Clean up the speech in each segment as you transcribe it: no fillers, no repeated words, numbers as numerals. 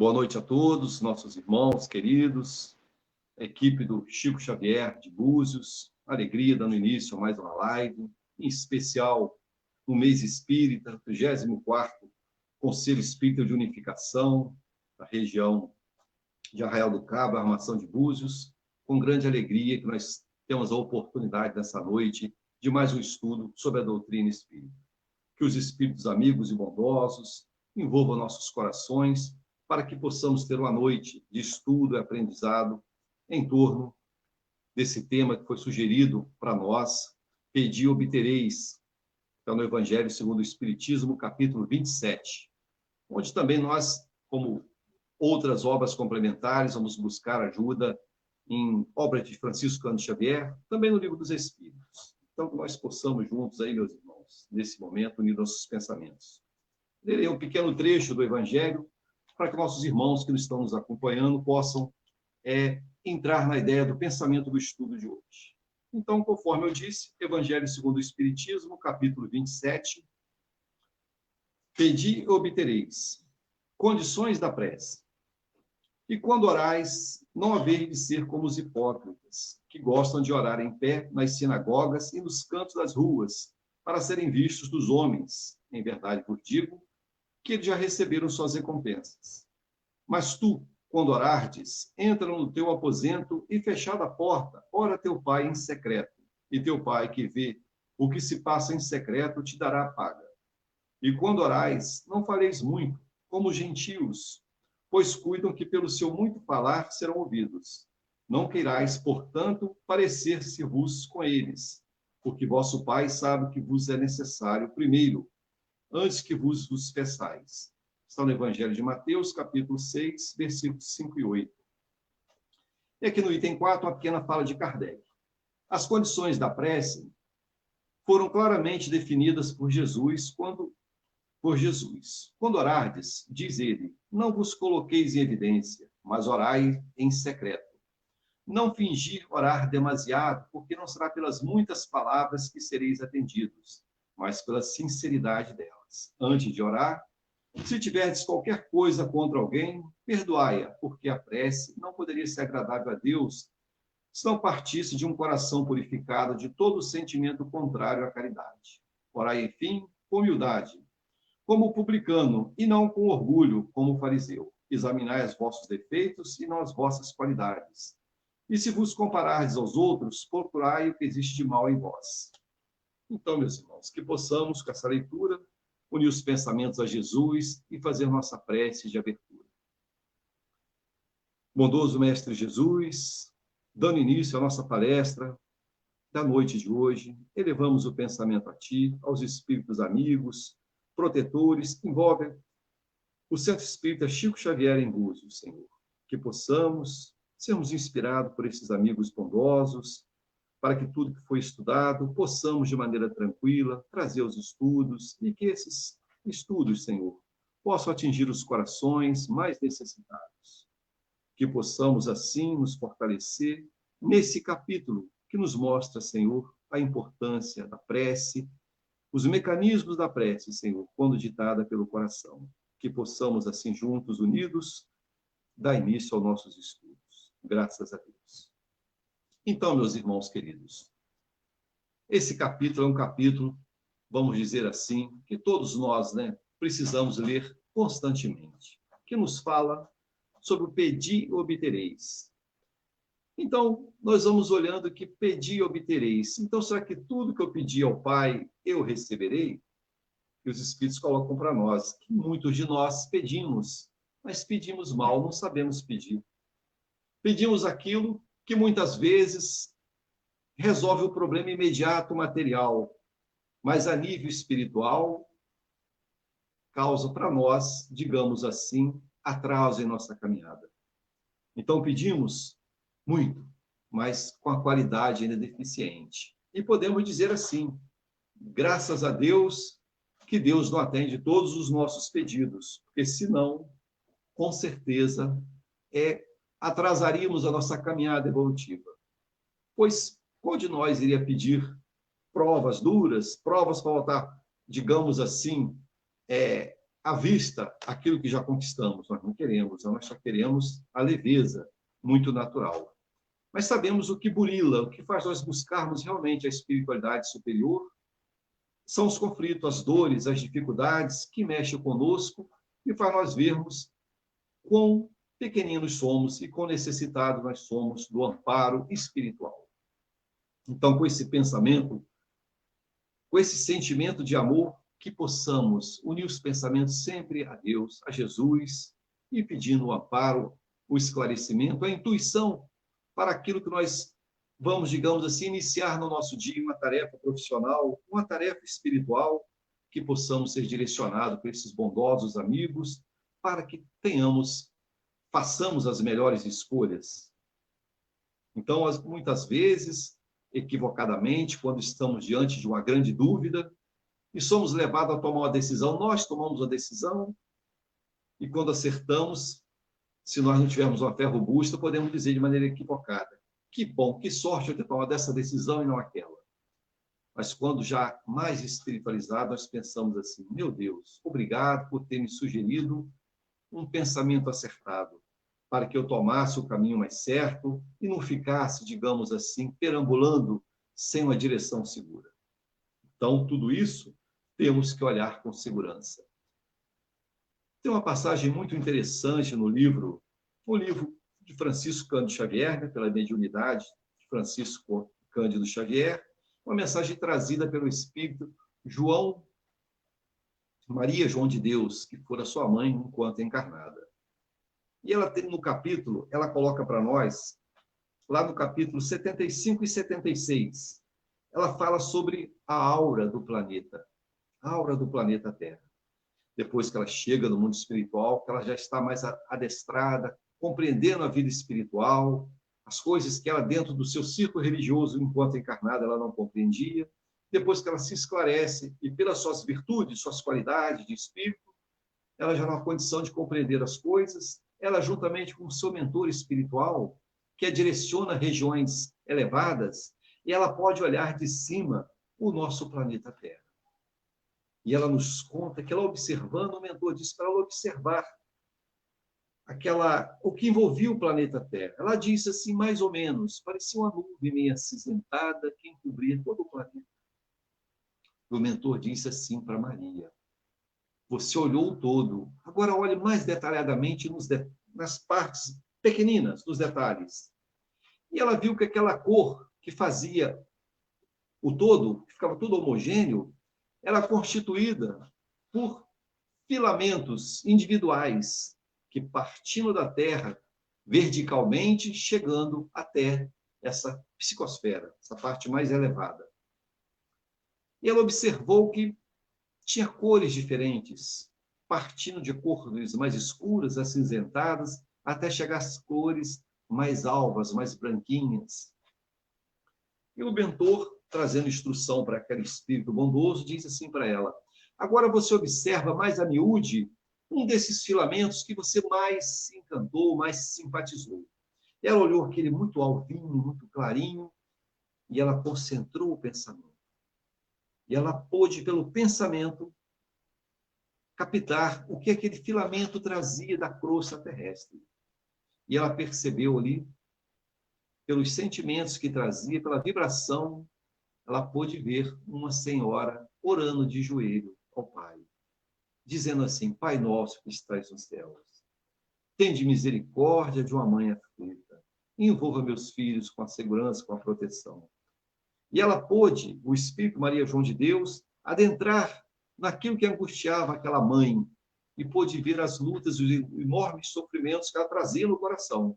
Boa noite a todos, nossos irmãos queridos, a equipe do Chico Xavier de Búzios. Alegria dando início a mais uma live, em especial no mês espírita, 34º Conselho Espírita de Unificação, da região de Arraial do Cabo, Armação de Búzios. Com grande alegria que nós temos a oportunidade nessa noite de mais um estudo sobre a doutrina espírita. Que os espíritos amigos e bondosos envolvam nossos corações para que possamos ter uma noite de estudo e aprendizado em torno desse tema que foi sugerido para nós, Pedi e obtereis, está no Evangelho segundo o Espiritismo, capítulo 27, onde também nós, como outras obras complementares, vamos buscar ajuda em obra de Francisco Cândido Xavier, também no Livro dos Espíritos. Então, que nós possamos juntos aí, meus irmãos, nesse momento, unir nossos pensamentos. Lerei um pequeno trecho do Evangelho para que nossos irmãos que estão nos acompanhando possam entrar na ideia do pensamento do estudo de hoje. Então, conforme eu disse, Evangelho segundo o Espiritismo, capítulo 27, Pedi e obtereis. Condições da prece. E quando orais, não haveis de ser como os hipócritas, que gostam de orar em pé nas sinagogas e nos cantos das ruas, para serem vistos dos homens. Em verdade vos digo que eles já receberam suas recompensas. Mas tu, quando orardes, entra no teu aposento e, fechada a porta, ora teu pai em secreto. E teu pai, que vê o que se passa em secreto, te dará a paga. E quando orais, não faleis muito, como os gentios, pois cuidam que pelo seu muito falar serão ouvidos. Não queirais, portanto, parecer-se-vos com eles, porque vosso Pai sabe que vos é necessário, primeiro, antes que vos peçais. Está no Evangelho de Mateus, capítulo 6, versículos 5 e 8. E aqui no item 4, uma pequena fala de Kardec. As condições da prece foram claramente definidas por Jesus quando orardes, diz ele, não vos coloqueis em evidência, mas orai em secreto. Não fingir orar demasiado, porque não será pelas muitas palavras que sereis atendidos, mas pela sinceridade delas. Antes de orar, se tiverdes qualquer coisa contra alguém, perdoai-a, porque a prece não poderia ser agradável a Deus se não partisse de um coração purificado de todo sentimento contrário à caridade. Orai, enfim, com humildade, como o publicano, e não com orgulho, como o fariseu. Examinai os vossos defeitos e não as vossas qualidades. E se vos comparardes aos outros, procurai o que existe de mal em vós. Então, meus irmãos, que possamos, com essa leitura, unir os pensamentos a Jesus e fazer nossa prece de abertura. Bondoso Mestre Jesus, dando início à nossa palestra da noite de hoje, elevamos o pensamento a Ti, aos espíritos amigos, protetores, que envolvem o Centro Espírita Chico Xavier em Búzios, Senhor. Que possamos sermos inspirados por esses amigos bondosos, para que tudo que foi estudado, possamos, de maneira tranquila, trazer os estudos, e que esses estudos, Senhor, possam atingir os corações mais necessitados. Que possamos, assim, nos fortalecer nesse capítulo que nos mostra, Senhor, a importância da prece, os mecanismos da prece, Senhor, quando ditada pelo coração. Que possamos, assim, juntos, unidos, dar início aos nossos estudos. Graças a Deus. Então, meus irmãos queridos, esse capítulo é um capítulo, vamos dizer assim, que todos nós, precisamos ler constantemente, que nos fala sobre o pedi e obtereis. Então, nós vamos olhando que pedi e obtereis. Então, será que tudo que eu pedi ao Pai, eu receberei? E os Espíritos colocam para nós que muitos de nós pedimos, mas pedimos mal, não sabemos pedir. Pedimos aquilo que muitas vezes resolve o problema imediato material, mas a nível espiritual causa para nós, digamos assim, atraso em nossa caminhada. Então pedimos muito, mas com a qualidade ainda deficiente. E podemos dizer assim, graças a Deus, que Deus não atende todos os nossos pedidos, porque senão, com certeza, atrasaríamos a nossa caminhada evolutiva. Pois qual de nós iria pedir provas duras, provas para voltar, digamos assim, à vista aquilo que já conquistamos. Nós não queremos, nós só queremos a leveza muito natural. Mas sabemos o que burila, o que faz nós buscarmos realmente a espiritualidade superior, são os conflitos, as dores, as dificuldades que mexem conosco e faz nós vermos quão pequeninos somos e quão necessitados nós somos do amparo espiritual. Então, com esse pensamento, com esse sentimento de amor, que possamos unir os pensamentos sempre a Deus, a Jesus, e pedindo o amparo, o esclarecimento, a intuição para aquilo que nós vamos, digamos assim, iniciar no nosso dia, uma tarefa profissional, uma tarefa espiritual, que possamos ser direcionados por esses bondosos amigos, para que façamos as melhores escolhas. Então, muitas vezes, equivocadamente, quando estamos diante de uma grande dúvida e somos levados a tomar uma decisão, nós tomamos a decisão e quando acertamos, se nós não tivermos uma fé robusta, podemos dizer de maneira equivocada: que bom, que sorte eu ter tomado essa decisão e não aquela. Mas quando já mais espiritualizado, nós pensamos assim: meu Deus, obrigado por ter me sugerido um pensamento acertado, para que eu tomasse o caminho mais certo e não ficasse, digamos assim, perambulando sem uma direção segura. Então, tudo isso temos que olhar com segurança. Tem uma passagem muito interessante no livro de Francisco Cândido Xavier, pela mediunidade de Francisco Cândido Xavier, uma mensagem trazida pelo Espírito Maria João de Deus, que fora sua mãe enquanto encarnada. E ela tem no capítulo, ela coloca para nós, lá no capítulo 75 e 76, ela fala sobre a aura do planeta Terra. Depois que ela chega no mundo espiritual, que ela já está mais adestrada, compreendendo a vida espiritual, as coisas que ela, dentro do seu círculo religioso, enquanto encarnada, ela não compreendia. Depois que ela se esclarece e, pelas suas virtudes, suas qualidades de espírito, ela já tem condição de compreender as coisas. Ela, juntamente com o seu mentor espiritual, que a direciona a regiões elevadas, e ela pode olhar de cima o nosso planeta Terra. E ela nos conta que ela, observando, o mentor disse para ela observar o que envolvia o planeta Terra. Ela disse assim, mais ou menos, parecia uma nuvem meio acinzentada que encobria todo o planeta. O mentor disse assim para Maria: você olhou o todo, agora olhe mais detalhadamente nas partes pequeninas dos detalhes. E ela viu que aquela cor que fazia o todo, que ficava tudo homogêneo, era constituída por filamentos individuais que, partindo da Terra verticalmente, chegando até essa psicosfera, essa parte mais elevada. E ela observou que tinha cores diferentes, partindo de cores mais escuras, acinzentadas, até chegar às cores mais alvas, mais branquinhas. E o mentor, trazendo instrução para aquele espírito bondoso, diz assim para ela: agora você observa mais a miúde um desses filamentos que você mais se encantou, mais se simpatizou. Ela olhou aquele muito alvinho, muito clarinho, e ela concentrou o pensamento. E ela pôde, pelo pensamento, captar o que aquele filamento trazia da crosta terrestre. E ela percebeu ali, pelos sentimentos que trazia, pela vibração, ela pôde ver uma senhora orando de joelho ao Pai, dizendo assim: Pai nosso que estás nos céus, tende misericórdia de uma mãe aflita, envolva meus filhos com a segurança, com a proteção. E ela pôde, o Espírito Maria João de Deus, adentrar naquilo que angustiava aquela mãe e pôde ver as lutas e os enormes sofrimentos que ela trazia no coração.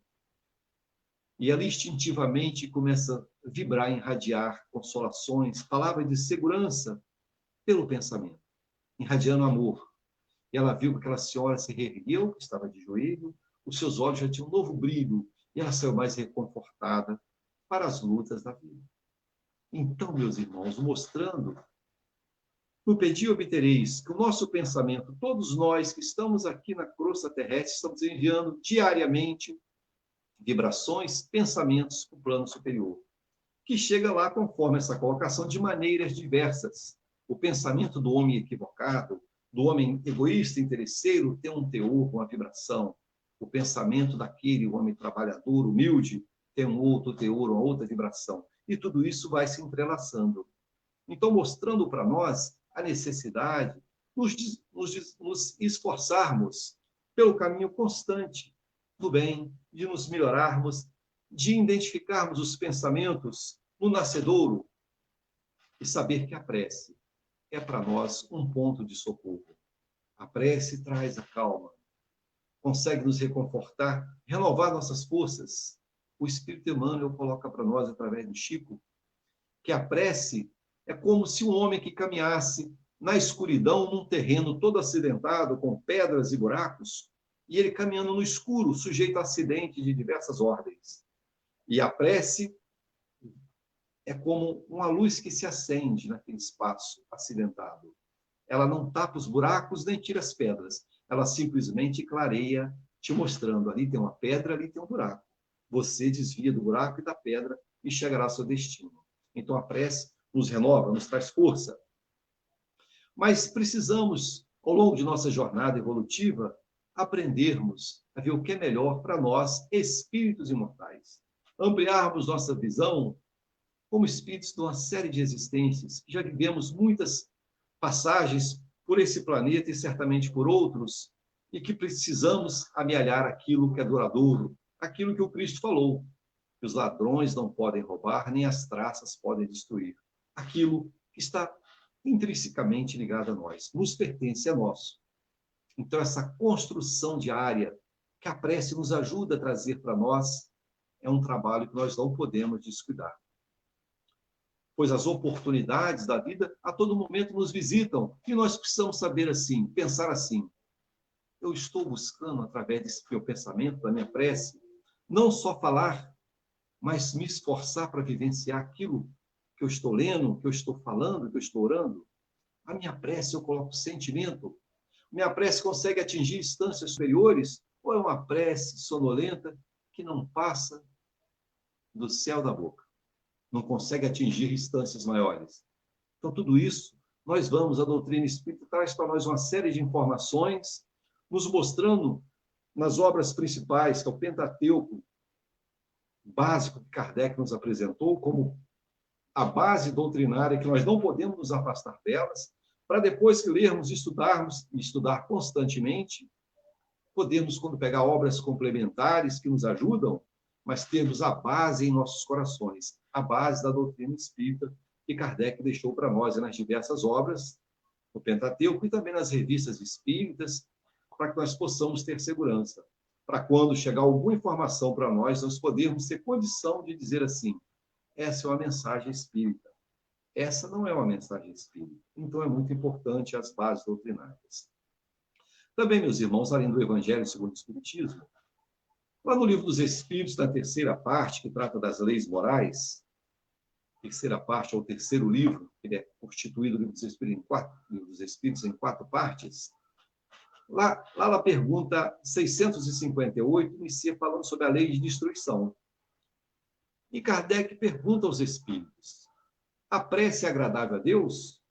E ela instintivamente começa a vibrar, irradiar consolações, palavras de segurança pelo pensamento, irradiando amor. E ela viu que aquela senhora se reergueu, que estava de joelho, os seus olhos já tinham um novo brilho, e ela saiu mais reconfortada para as lutas da vida. Então, meus irmãos, mostrando, no Pedi obtereis, que o nosso pensamento, todos nós que estamos aqui na crosta terrestre, estamos enviando diariamente vibrações, pensamentos para o plano superior, que chega lá, conforme essa colocação, de maneiras diversas. O pensamento do homem equivocado, do homem egoísta, interesseiro, tem um teor, uma vibração. O pensamento daquele homem trabalhador, humilde, tem um outro teor, uma outra vibração. E tudo isso vai se entrelaçando. Então, mostrando para nós a necessidade de nos esforçarmos pelo caminho constante do bem, de nos melhorarmos, de identificarmos os pensamentos no nascedouro e saber que a prece é para nós um ponto de socorro. A prece traz a calma, consegue nos reconfortar, renovar nossas forças. O Espírito Emmanuel coloca para nós, através do Chico, que a prece é como se um homem que caminhasse na escuridão, num terreno todo acidentado, com pedras e buracos, e ele caminhando no escuro, sujeito a acidentes de diversas ordens. E a prece é como uma luz que se acende naquele espaço acidentado. Ela não tapa os buracos nem tira as pedras. Ela simplesmente clareia, te mostrando, ali tem uma pedra, ali tem um buraco. Você desvia do buraco e da pedra e chegará ao seu destino. Então a prece nos renova, nos traz força. Mas precisamos, ao longo de nossa jornada evolutiva, aprendermos a ver o que é melhor para nós, espíritos imortais. Ampliarmos nossa visão como espíritos de uma série de existências. Já vivemos muitas passagens por esse planeta e certamente por outros, e que precisamos amealhar aquilo que é duradouro, aquilo que o Cristo falou, que os ladrões não podem roubar, nem as traças podem destruir. Aquilo que está intrinsecamente ligado a nós, nos pertence a nós. Então, essa construção diária que a prece nos ajuda a trazer para nós é um trabalho que nós não podemos descuidar. Pois as oportunidades da vida a todo momento nos visitam e nós precisamos saber assim, pensar assim. Eu estou buscando, através desse meu pensamento, da minha prece, não só falar, mas me esforçar para vivenciar aquilo que eu estou lendo, que eu estou falando, que eu estou orando. A minha prece eu coloco sentimento. Minha prece consegue atingir instâncias superiores ou é uma prece sonolenta que não passa do céu da boca? Não consegue atingir instâncias maiores. Então, tudo isso, nós vamos, a doutrina espírita traz para nós uma série de informações, nos mostrando nas obras principais, que é o Pentateuco básico que Kardec nos apresentou, como a base doutrinária que nós não podemos nos afastar delas, para depois que lermos, estudarmos e estudar constantemente, podemos, quando pegar obras complementares que nos ajudam, mas termos a base em nossos corações, a base da doutrina espírita que Kardec deixou para nós nas diversas obras, no Pentateuco e também nas revistas espíritas, para que nós possamos ter segurança. Para quando chegar alguma informação para nós, nós podermos ter condição de dizer assim, essa é uma mensagem espírita, essa não é uma mensagem espírita. Então é muito importante as bases doutrinárias. Também, meus irmãos, além do Evangelho segundo o Espiritismo, lá no Livro dos Espíritos, na terceira parte, que trata das leis morais, terceira parte é o terceiro livro, ele é constituído, o Livro dos Espíritos, em 4 partes. Lá na pergunta 658, inicia falando sobre a lei de destruição. E Kardec pergunta aos espíritos, a prece é agradável a Deus?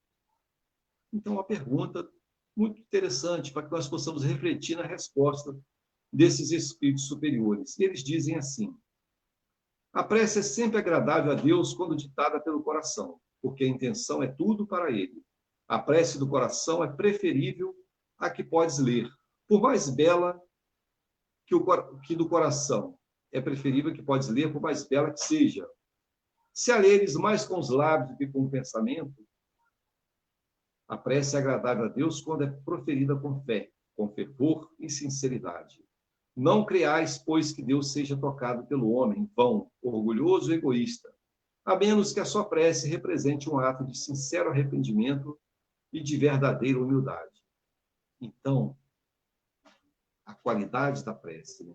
Então, uma pergunta muito interessante para que nós possamos refletir na resposta desses espíritos superiores. E eles dizem assim, a prece é sempre agradável a Deus quando ditada pelo coração, porque a intenção é tudo para ele. A prece do coração é preferível à que podes ler, por mais bela que do coração. É preferível que podes ler, por mais bela que seja. Se a leres mais com os lábios do que com o pensamento, a prece é agradável a Deus quando é proferida com fé, com fervor e sinceridade. Não creais, pois, que Deus seja tocado pelo homem, vão, orgulhoso e egoísta, a menos que a sua prece represente um ato de sincero arrependimento e de verdadeira humildade. Então, a qualidade da prece, né?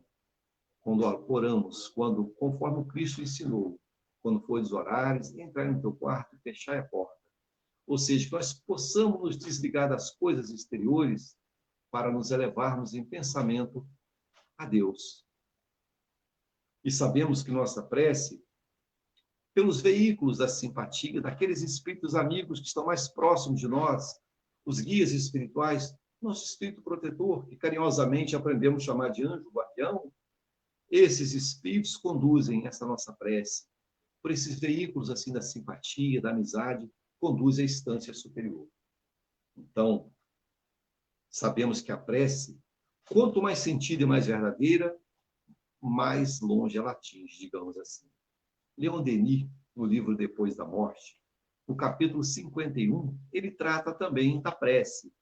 Quando oramos, quando, conforme o Cristo ensinou, quando fores orares, entrar no teu quarto e fechar a porta. Ou seja, que nós possamos nos desligar das coisas exteriores para nos elevarmos em pensamento a Deus. E sabemos que nossa prece, pelos veículos da simpatia, daqueles espíritos amigos que estão mais próximos de nós, os guias espirituais, nosso espírito protetor, que carinhosamente aprendemos a chamar de anjo guardião, esses espíritos conduzem essa nossa prece. Por esses veículos assim da simpatia, da amizade, conduzem à instância superior. Então, sabemos que a prece, quanto mais sentida e mais verdadeira, mais longe ela atinge, digamos assim. Leon Denis, no livro Depois da Morte, no capítulo 51, ele trata também da prece.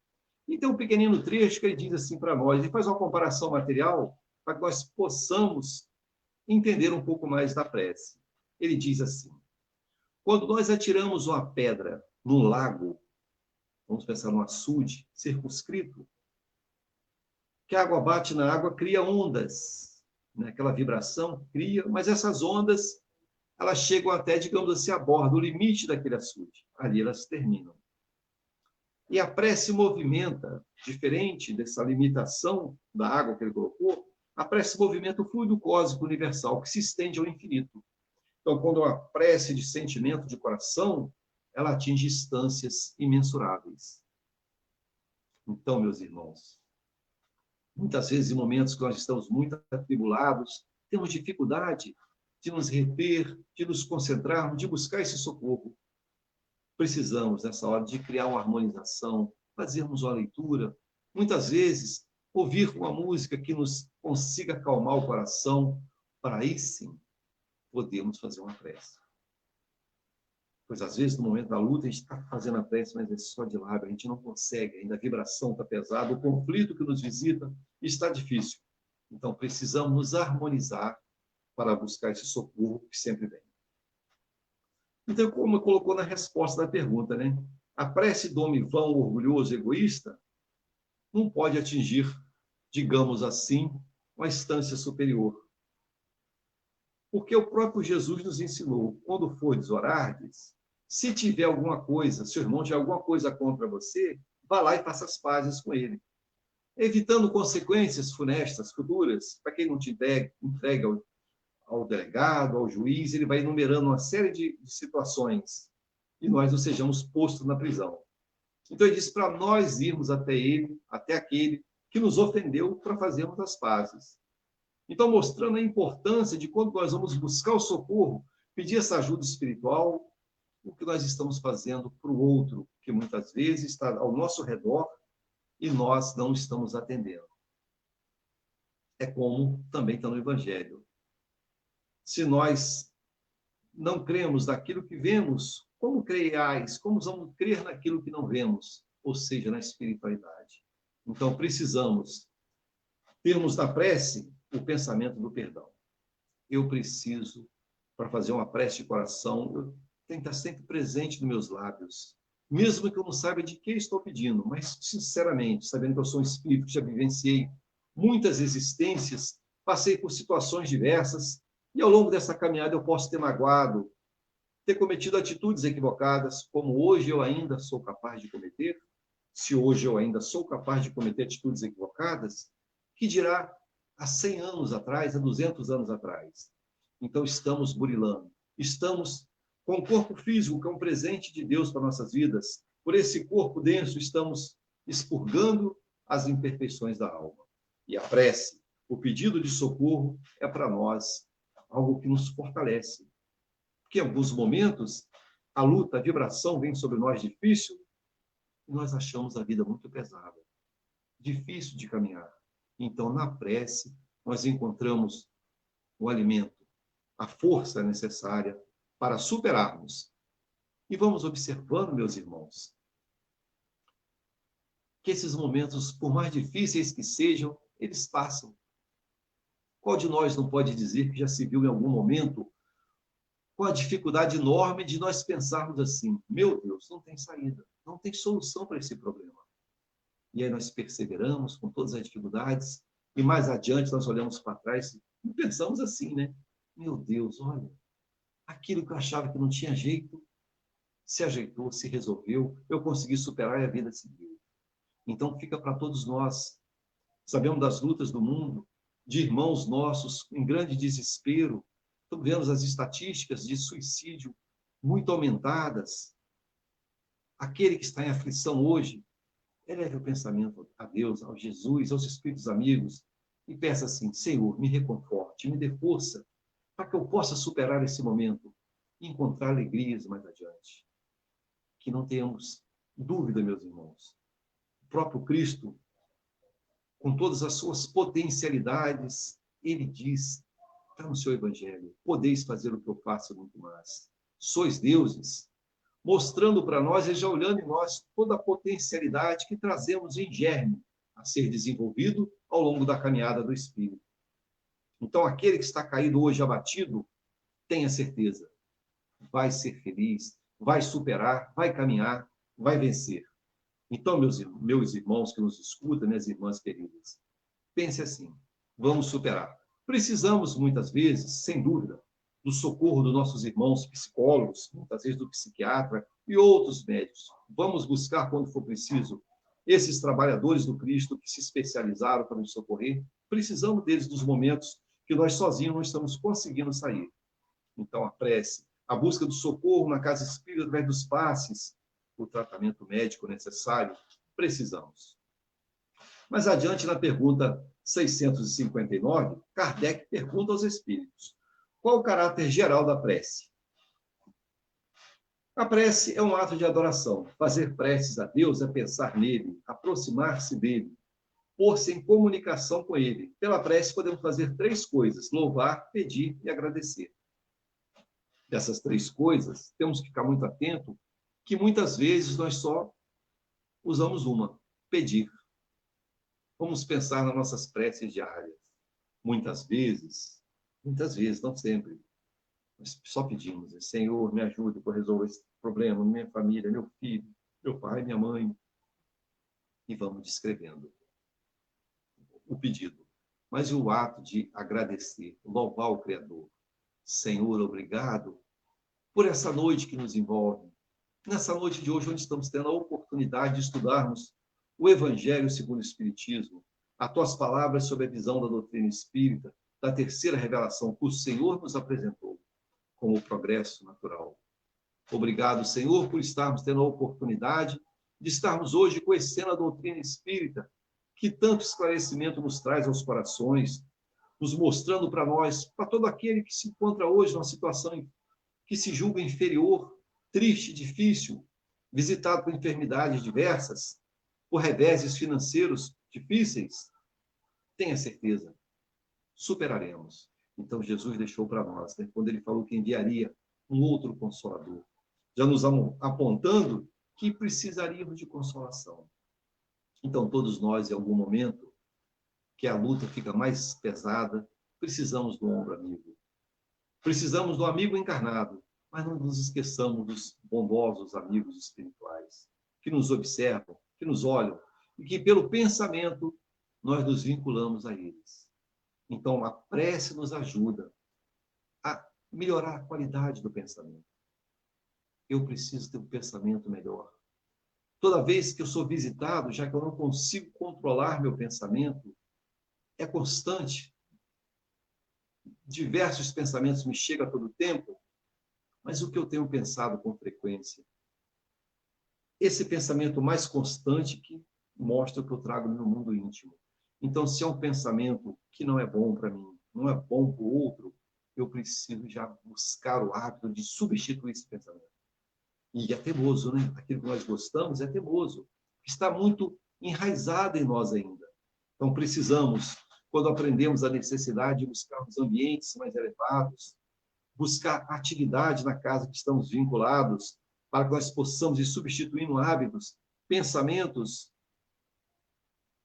E tem um pequenino trecho que ele diz assim para nós, ele faz uma comparação material para que nós possamos entender um pouco mais da prece. Ele diz assim: quando nós atiramos uma pedra num lago, vamos pensar num açude circunscrito, que a água bate na água, cria ondas, né? Aquela vibração cria, mas essas ondas, elas chegam até, digamos assim, a borda, o limite daquele açude. Ali elas terminam. E a prece movimenta, diferente dessa limitação da água que ele colocou, a prece movimenta o fluido cósmico universal, que se estende ao infinito. Então, quando a prece de sentimento de coração, ela atinge instâncias imensuráveis. Então, meus irmãos, muitas vezes, em momentos que nós estamos muito atribulados, temos dificuldade de nos reter, de nos concentrarmos, de buscar esse socorro. Precisamos, nessa hora, de criar uma harmonização, fazermos uma leitura, muitas vezes, ouvir uma música que nos consiga acalmar o coração, para aí sim podemos fazer uma prece. Pois, às vezes, no momento da luta, a gente está fazendo a prece, mas é só de lábio, a gente não consegue, ainda a vibração está pesada, o conflito que nos visita está difícil. Então, precisamos nos harmonizar para buscar esse socorro que sempre vem. Então, como colocou na resposta da pergunta, né? A prece do homem vão, orgulhoso, egoísta, não pode atingir, digamos assim, uma instância superior. Porque o próprio Jesus nos ensinou, quando fordes orardes, se tiver alguma coisa, seu irmão tiver alguma coisa contra você, vá lá e faça as pazes com ele. Evitando consequências funestas, futuras, para quem não te entregue ao delegado, ao juiz, ele vai enumerando uma série de situações e nós não sejamos postos na prisão. Então ele diz para nós irmos até ele, até aquele que nos ofendeu, para fazermos as pazes. Então, mostrando a importância de quando nós vamos buscar o socorro, pedir essa ajuda espiritual, o que nós estamos fazendo para o outro, que muitas vezes está ao nosso redor e nós não estamos atendendo. É como também está no Evangelho. Se nós não cremos naquilo que vemos, como creiais? Como vamos crer naquilo que não vemos? Ou seja, na espiritualidade. Então, precisamos termos na prece o pensamento do perdão. Eu preciso, para fazer uma prece de coração, eu tenho que estar sempre presente nos meus lábios. Mesmo que eu não saiba de que estou pedindo, mas, sinceramente, sabendo que eu sou um espírito que já vivenciei muitas existências, passei por situações diversas, e ao longo dessa caminhada eu posso ter magoado, ter cometido atitudes equivocadas, como hoje eu ainda sou capaz de cometer. Se hoje eu ainda sou capaz de cometer atitudes equivocadas, que dirá há 100 anos atrás, há 200 anos atrás? Então estamos burilando, estamos com o corpo físico, que é um presente de Deus para nossas vidas. Por esse corpo denso estamos expurgando as imperfeições da alma. E a prece, o pedido de socorro, é para nós algo que nos fortalece. Porque em alguns momentos a luta, a vibração vem sobre nós difícil e nós achamos a vida muito pesada, difícil de caminhar. Então, na prece, nós encontramos o alimento, a força necessária para superarmos. E vamos observando, meus irmãos, que esses momentos, por mais difíceis que sejam, eles passam. Qual de nós não pode dizer que já se viu em algum momento com a dificuldade enorme de nós pensarmos assim: meu Deus, não tem saída, não tem solução para esse problema. E aí nós perseveramos com todas as dificuldades e mais adiante nós olhamos para trás e pensamos assim, né? Meu Deus, olha, aquilo que eu achava que não tinha jeito, se ajeitou, se resolveu, eu consegui superar e a vida seguiu. Então fica para todos nós. Sabemos das lutas do mundo, de irmãos nossos em grande desespero. Vemos as estatísticas de suicídio muito aumentadas. Aquele que está em aflição hoje, Eleve o pensamento a Deus, ao Jesus, aos espíritos amigos, e peça assim: Senhor, me reconforte, me dê força, para que eu possa superar esse momento e encontrar alegrias mais adiante. Que não tenhamos dúvida, meus irmãos. O próprio Cristo, com todas as suas potencialidades, ele diz, está no seu Evangelho: podeis fazer o que eu faço muito mais. Sois deuses, mostrando para nós e já olhando em nós toda a potencialidade que trazemos em germe a ser desenvolvido ao longo da caminhada do Espírito. Então, aquele que está caído hoje abatido, tenha certeza, vai ser feliz, vai superar, vai caminhar, vai vencer. Então, meus irmãos que nos escutam, minhas irmãs queridas, pense assim: vamos superar. Precisamos, muitas vezes, sem dúvida, do socorro dos nossos irmãos psicólogos, muitas vezes do psiquiatra e outros médicos. Vamos buscar, quando for preciso, esses trabalhadores do Cristo que se especializaram para nos socorrer. Precisamos deles nos momentos que nós sozinhos não estamos conseguindo sair. Então, a prece, a busca do socorro na casa espírita através dos passes, o tratamento médico necessário, precisamos. Mas adiante, na pergunta 659, Kardec pergunta aos espíritos: qual o caráter geral da prece? A prece é um ato de adoração. Fazer preces a Deus é pensar nele, aproximar-se dele, pôr-se em comunicação com ele. Pela prece podemos fazer 3 coisas: louvar, pedir e agradecer. Dessas 3 coisas, temos que ficar muito atento que muitas vezes nós só usamos uma: pedir. Vamos pensar nas nossas preces diárias. Muitas vezes, não sempre, nós só pedimos: Senhor, me ajude para resolver esse problema, minha família, meu filho, meu pai, minha mãe. E vamos descrevendo o pedido. Mas o ato de agradecer, louvar o Criador. Senhor, obrigado por essa noite que nos envolve. Nessa noite de hoje, onde estamos tendo a oportunidade de estudarmos o Evangelho segundo o Espiritismo, as tuas palavras sobre a visão da doutrina espírita, da terceira revelação que o Senhor nos apresentou como o progresso natural. Obrigado, Senhor, por estarmos tendo a oportunidade de estarmos hoje conhecendo a doutrina espírita, que tanto esclarecimento nos traz aos corações, nos mostrando para nós, para todo aquele que se encontra hoje numa situação que se julga inferior, triste, difícil, visitado por enfermidades diversas, por reveses financeiros difíceis, tenha certeza, superaremos. Então, Jesus deixou para nós, né, quando ele falou que enviaria um outro Consolador, já nos apontando que precisaríamos de consolação. Então, todos nós, em algum momento, que a luta fica mais pesada, precisamos do ombro amigo. Precisamos do amigo encarnado, mas não nos esqueçamos dos bondosos amigos espirituais, que nos observam, que nos olham, e que, pelo pensamento, nós nos vinculamos a eles. Então, a prece nos ajuda a melhorar a qualidade do pensamento. Eu preciso ter um pensamento melhor. Toda vez que eu sou visitado, já que eu não consigo controlar meu pensamento, é constante. Diversos pensamentos me chegam a todo tempo, mas o que eu tenho pensado com frequência? Esse pensamento mais constante que mostra o que eu trago no meu mundo íntimo. Então, se é um pensamento que não é bom para mim, não é bom para o outro, eu preciso já buscar o hábito de substituir esse pensamento. E é teimoso, né? Aquilo que nós gostamos é teimoso. Está muito enraizado em nós ainda. Então, precisamos, quando aprendemos a necessidade de buscarmos ambientes mais elevados, buscar atividade na casa que estamos vinculados, para que nós possamos ir substituindo hábitos, pensamentos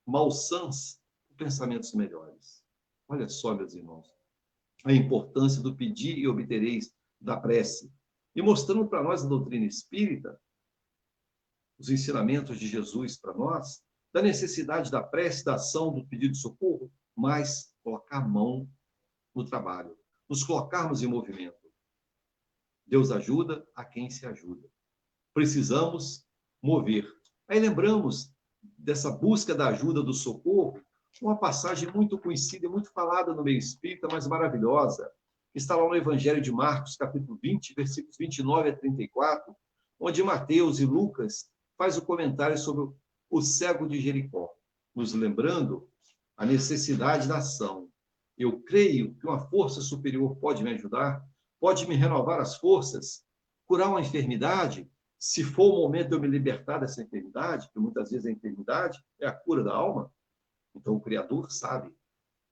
malsãs por pensamentos melhores. Olha só, meus irmãos, a importância do pedir e obtereis da prece. E mostrando para nós a doutrina espírita, os ensinamentos de Jesus para nós, da necessidade da prece, da ação, do pedido de socorro, mas colocar a mão no trabalho, nos colocarmos em movimento. Deus ajuda a quem se ajuda. Precisamos mover. Aí lembramos dessa busca da ajuda, do socorro, uma passagem muito conhecida e muito falada no meio espírita, mas maravilhosa, que está lá no Evangelho de Marcos, capítulo 20, versículos 29 a 34, onde Mateus e Lucas faz o comentário sobre o cego de Jericó, nos lembrando a necessidade da ação. Eu creio que uma força superior pode me ajudar, pode me renovar as forças, curar uma enfermidade, se for o momento de eu me libertar dessa enfermidade, que muitas vezes a enfermidade é a cura da alma. Então o Criador sabe,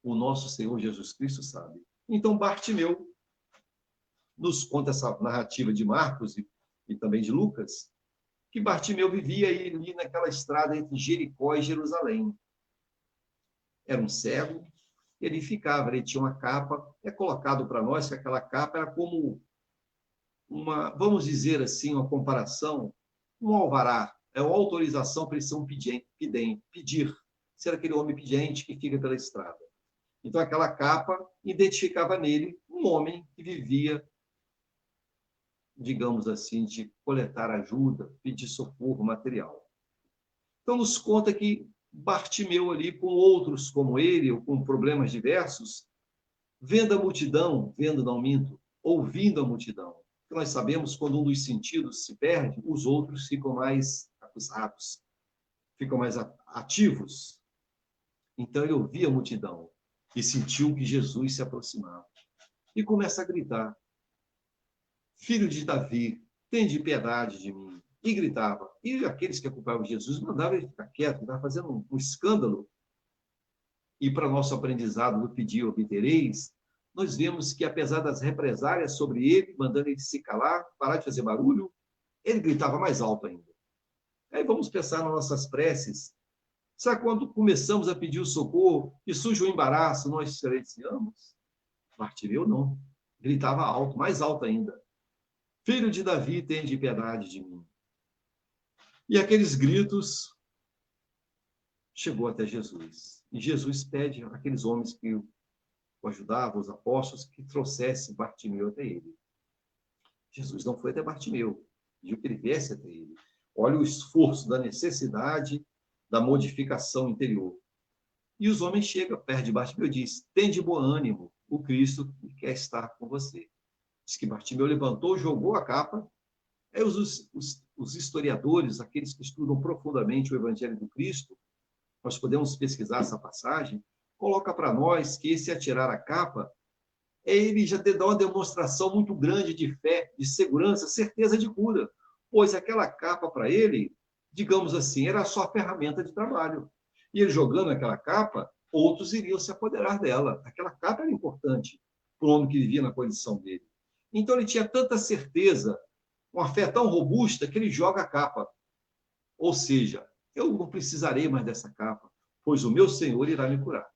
o nosso Senhor Jesus Cristo sabe. Então Bartimeu nos conta essa narrativa de Marcos e também de Lucas, que Bartimeu vivia ali naquela estrada entre Jericó e Jerusalém. Era um cego, ele ficava, ele tinha uma capa, é colocado para nós que aquela capa era como uma, vamos dizer assim, uma comparação, um alvará, é uma autorização para ele ser um pedir, ser aquele homem pedinte que fica pela estrada. Então, aquela capa identificava nele um homem que vivia, digamos assim, de coletar ajuda, pedir socorro material. Então, nos conta que Bartimeu ali, com outros como ele, ou com problemas diversos, vendo a multidão, vendo, não minto, ouvindo a multidão. Porque nós sabemos, quando um dos sentidos se perde, os outros ficam mais acusados, ficam mais ativos. Então, ele ouvia a multidão e sentiu que Jesus se aproximava. E começa a gritar: Filho de Davi, tende piedade de mim. E gritava. E aqueles que acompanhavam Jesus mandavam ele ficar quieto, estava fazendo um escândalo. E para nosso aprendizado do pedir obtereis, nós vemos que, apesar das represálias sobre ele, mandando ele se calar, parar de fazer barulho, ele gritava mais alto ainda. Aí vamos pensar nas nossas preces. Sabe quando começamos a pedir o socorro e surge o embaraço, nós silenciamos? Bartimeu não. Gritava alto, mais alto ainda. Filho de Davi, tende piedade de mim. E aqueles gritos chegou até Jesus. E Jesus pede àqueles homens que o ajudavam, os apóstolos, que trouxessem Bartimeu até ele. Jesus não foi até Bartimeu, pediu que ele viesse até ele. Olha o esforço da necessidade da modificação interior. E os homens chegam perto de Bartimeu e dizem: tende bom ânimo, o Cristo quer estar com você. Diz que Bartimeu levantou, jogou a capa. Aí os historiadores, aqueles que estudam profundamente o Evangelho do Cristo, nós podemos pesquisar essa passagem, coloca para nós que esse atirar a capa é ele já ter dado uma demonstração muito grande de fé, de segurança, certeza de cura, pois aquela capa para ele, digamos assim, era a sua ferramenta de trabalho. E ele jogando aquela capa, outros iriam se apoderar dela. Aquela capa era importante para o homem que vivia na condição dele. Então ele tinha tanta certeza, uma fé tão robusta, que ele joga a capa. Ou seja, eu não precisarei mais dessa capa, pois o meu Senhor irá me curar.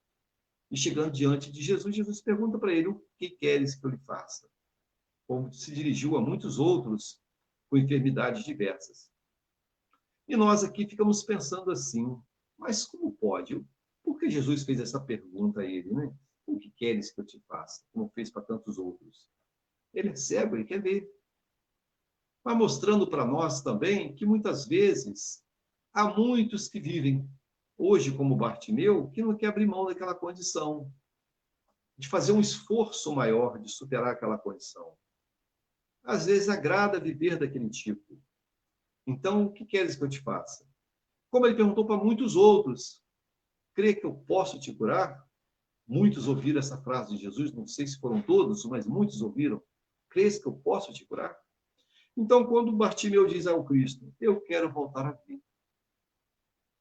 E chegando diante de Jesus, Jesus pergunta para ele: o que queres que eu lhe faça? Como se dirigiu a muitos outros com enfermidades diversas. E nós aqui ficamos pensando assim: mas como pode? Por que Jesus fez essa pergunta a ele, né? O que queres que eu te faça? Como fez para tantos outros. Ele é cego, ele quer ver. Vai mostrando para nós também que muitas vezes há muitos que vivem hoje como Bartimeu que não quer abrir mão daquela condição, de fazer um esforço maior de superar aquela condição. Às vezes agrada viver daquele tipo. Então, o que queres que eu te faça? Como ele perguntou para muitos outros: crê que eu posso te curar? Muitos ouviram essa frase de Jesus, não sei se foram todos, mas muitos ouviram: crês que eu posso te curar? Então, quando Bartimeu diz ao Cristo: eu quero voltar à vida,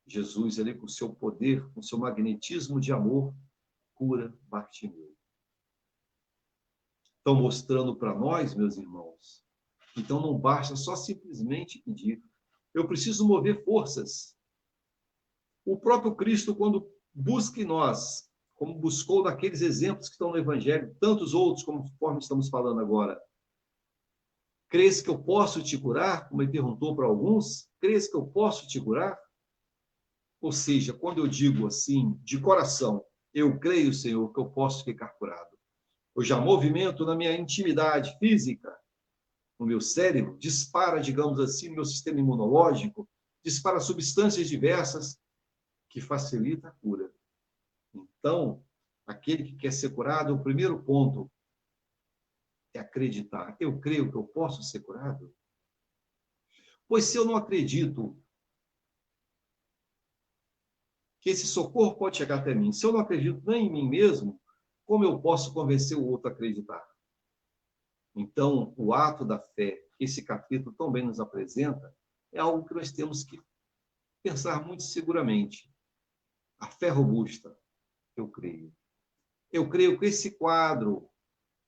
Jesus, ele, com o seu poder, com o seu magnetismo de amor, cura Bartimeu. Estão mostrando para nós, meus irmãos, então não basta só simplesmente pedir. Eu preciso mover forças. O próprio Cristo, quando busca em nós, como buscou naqueles exemplos que estão no Evangelho, tantos outros, conforme estamos falando agora, crês que eu posso te curar? Como ele perguntou para alguns, crês que eu posso te curar? Ou seja, quando eu digo assim, de coração, eu creio, Senhor, que eu posso ficar curado. Eu já movimento na minha intimidade física, no meu cérebro, dispara, digamos assim, no meu sistema imunológico, dispara substâncias diversas que facilita a cura. Então, aquele que quer ser curado, o primeiro ponto é acreditar. Eu creio que eu posso ser curado? Pois se eu não acredito que esse socorro pode chegar até mim. Se eu não acredito nem em mim mesmo, como eu posso convencer o outro a acreditar? Então, o ato da fé, que esse capítulo tão bem nos apresenta, é algo que nós temos que pensar muito seguramente. A fé robusta, eu creio. Eu creio que esse quadro,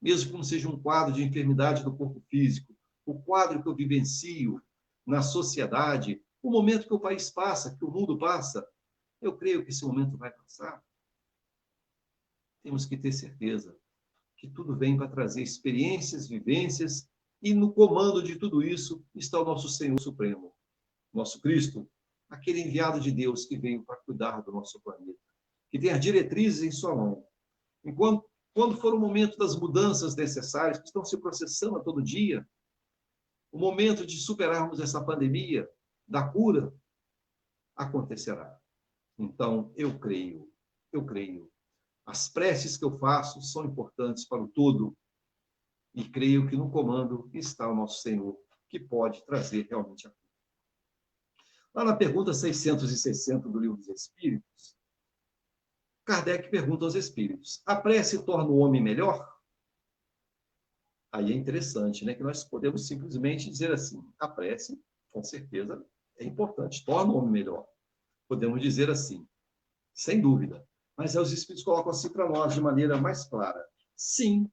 mesmo que não seja um quadro de enfermidade do corpo físico, o quadro que eu vivencio na sociedade, o momento que o país passa, que o mundo passa, eu creio que esse momento vai passar. Temos que ter certeza que tudo vem para trazer experiências, vivências, e no comando de tudo isso está o nosso Senhor Supremo, nosso Cristo, aquele enviado de Deus que veio para cuidar do nosso planeta, que tem as diretrizes em sua mão. Enquanto, quando for o momento das mudanças necessárias, que estão se processando a todo dia, o momento de superarmos essa pandemia, da cura, acontecerá. Então, eu creio. As preces que eu faço são importantes para o todo, e creio que no comando está o nosso Senhor, que pode trazer realmente a cura. Lá na pergunta 660 do Livro dos Espíritos, Kardec pergunta aos espíritos: a prece torna o homem melhor? Aí é interessante, né, que nós podemos simplesmente dizer assim: a prece, com certeza, é importante, torna o homem melhor. Podemos dizer assim, sem dúvida. Mas aí os espíritos colocam assim para nós de maneira mais clara: sim,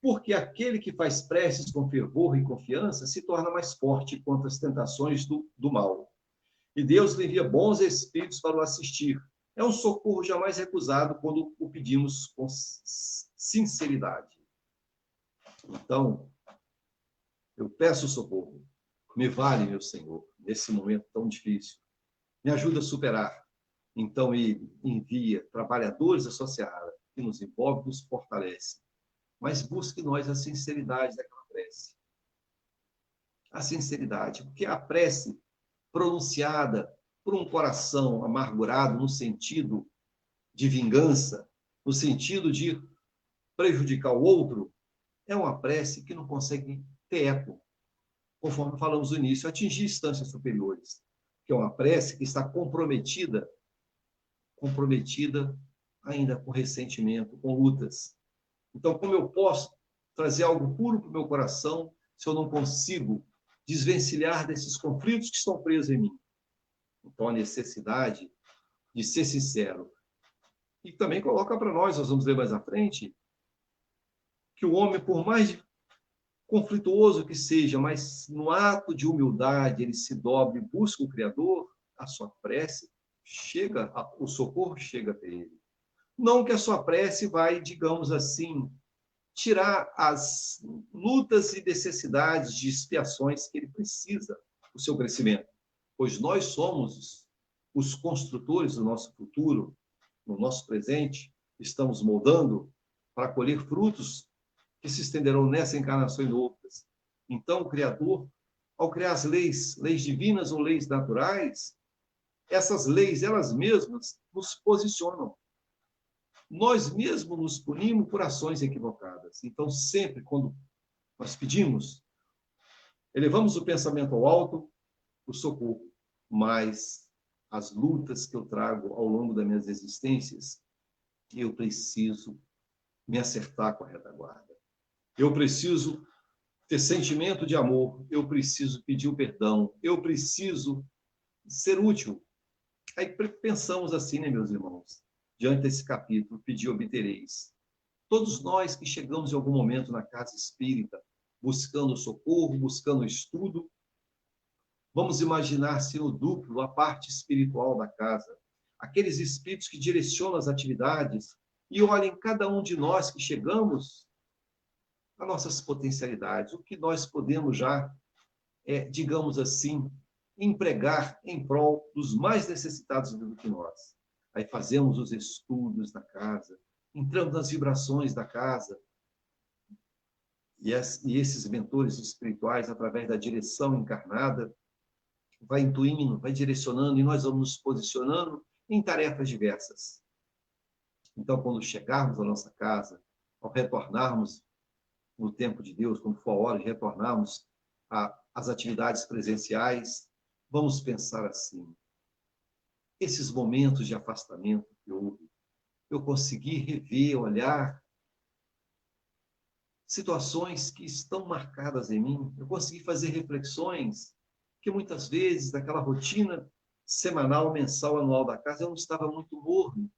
porque aquele que faz preces com fervor e confiança se torna mais forte contra as tentações do mal. E Deus lhe envia bons espíritos para o assistir. É um socorro jamais recusado quando o pedimos com sinceridade. Então, eu peço socorro. Me vale, meu Senhor, nesse momento tão difícil. Me ajuda a superar. Então, ele envia trabalhadores da sua seara, que nos envolve, nos fortalece. Mas busque em nós a sinceridade daquela prece. A sinceridade, porque a prece pronunciada por um coração amargurado no sentido de vingança, no sentido de prejudicar o outro, é uma prece que não consegue ter eco, conforme falamos no início, atingir instâncias superiores, que é uma prece que está comprometida ainda com ressentimento, com lutas. Então, como eu posso trazer algo puro para o meu coração se eu não consigo desvencilhar desses conflitos que estão presos em mim? Então, a necessidade de ser sincero. E também coloca para nós vamos ler mais à frente, que o homem, por mais conflituoso que seja, mas no ato de humildade ele se dobra e busca o Criador, a sua prece chega, o socorro chega até ele. Não que a sua prece vai, digamos assim, tirar as lutas e necessidades de expiações que ele precisa para o seu crescimento, pois nós somos os construtores do nosso futuro, no nosso presente, estamos moldando para colher frutos que se estenderão nessa encarnação e outras. Então, o Criador, ao criar as leis divinas ou leis naturais, essas leis, elas mesmas, nos posicionam. Nós mesmos nos punimos por ações equivocadas. Então, sempre quando nós pedimos, elevamos o pensamento ao alto, o socorro, mas as lutas que eu trago ao longo das minhas existências, eu preciso me acertar com a retaguarda. Eu preciso ter sentimento de amor, eu preciso pedir o perdão, eu preciso ser útil. Aí pensamos assim, né, meus irmãos? Diante desse capítulo, pedir obtereis. Todos nós que chegamos em algum momento na casa espírita, buscando socorro, buscando estudo, vamos imaginar-se no duplo, a parte espiritual da casa, aqueles espíritos que direcionam as atividades, e olhem cada um de nós que chegamos as nossas potencialidades, o que nós podemos já, digamos assim, empregar em prol dos mais necessitados do que nós. Aí fazemos os estudos da casa, entramos nas vibrações da casa, e esses mentores espirituais, através da direção encarnada, vai intuindo, vai direcionando, e nós vamos nos posicionando em tarefas diversas. Então, quando chegarmos à nossa casa, ao retornarmos no tempo de Deus, quando for a hora de retornarmos às atividades presenciais, vamos pensar assim: esses momentos de afastamento que houve, eu consegui rever, olhar situações que estão marcadas em mim, eu consegui fazer reflexões que muitas vezes, naquela rotina semanal, mensal, anual da casa, eu não estava muito morno,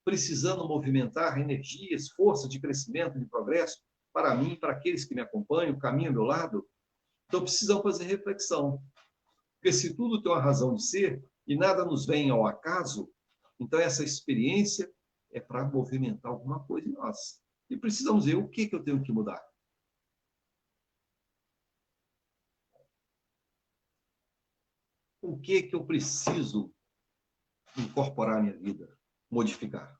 precisando movimentar energias, força de crescimento, de progresso, para mim, para aqueles que me acompanham, caminham ao meu lado. Então, precisamos fazer reflexão. Porque se tudo tem uma razão de ser e nada nos vem ao acaso, então essa experiência é para movimentar alguma coisa em nós. E precisamos ver o que eu tenho que mudar. O que eu preciso incorporar à minha vida, modificar.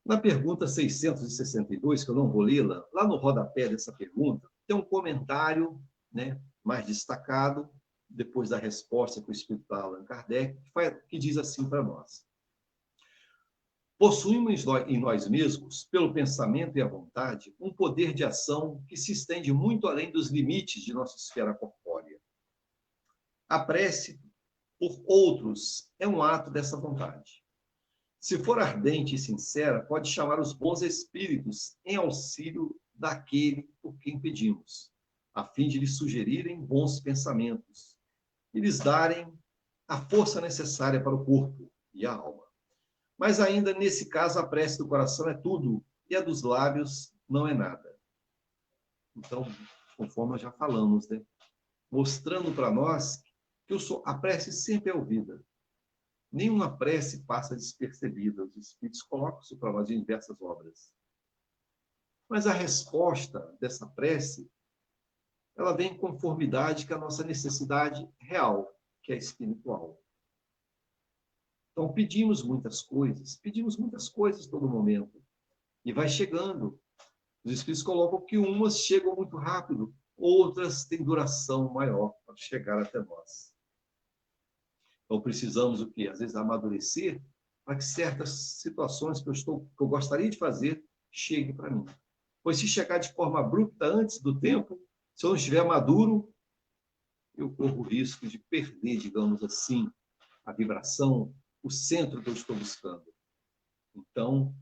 Na pergunta 662, que eu não vou lê-la, lá no rodapé dessa pergunta, tem um comentário, né, mais destacado, depois da resposta que o Espírito Allan Kardec, que diz assim para nós: possuímos em nós mesmos, pelo pensamento e a vontade, um poder de ação que se estende muito além dos limites de nossa esfera corpórea. A prece por outros é um ato dessa vontade. Se for ardente e sincera, pode chamar os bons espíritos em auxílio daquele por quem pedimos, a fim de lhes sugerirem bons pensamentos e lhes darem a força necessária para o corpo e a alma. Mas ainda nesse caso, a prece do coração é tudo e a dos lábios não é nada. Então, conforme nós já falamos, né? Mostrando para nós que a prece sempre é ouvida. Nenhuma prece passa despercebida. Os Espíritos colocam isso para nós em diversas obras. Mas a resposta dessa prece, ela vem em conformidade com a nossa necessidade real, que é espiritual. Então, pedimos muitas coisas todo momento. E vai chegando. Os Espíritos colocam que umas chegam muito rápido, outras têm duração maior para chegar até nós. Então, precisamos o quê? Às vezes, amadurecer para que certas situações que eu gostaria de fazer cheguem para mim. Pois se chegar de forma abrupta antes do tempo, se eu não estiver maduro, eu corro o risco de perder, digamos assim, a vibração, o centro que eu estou buscando. Então,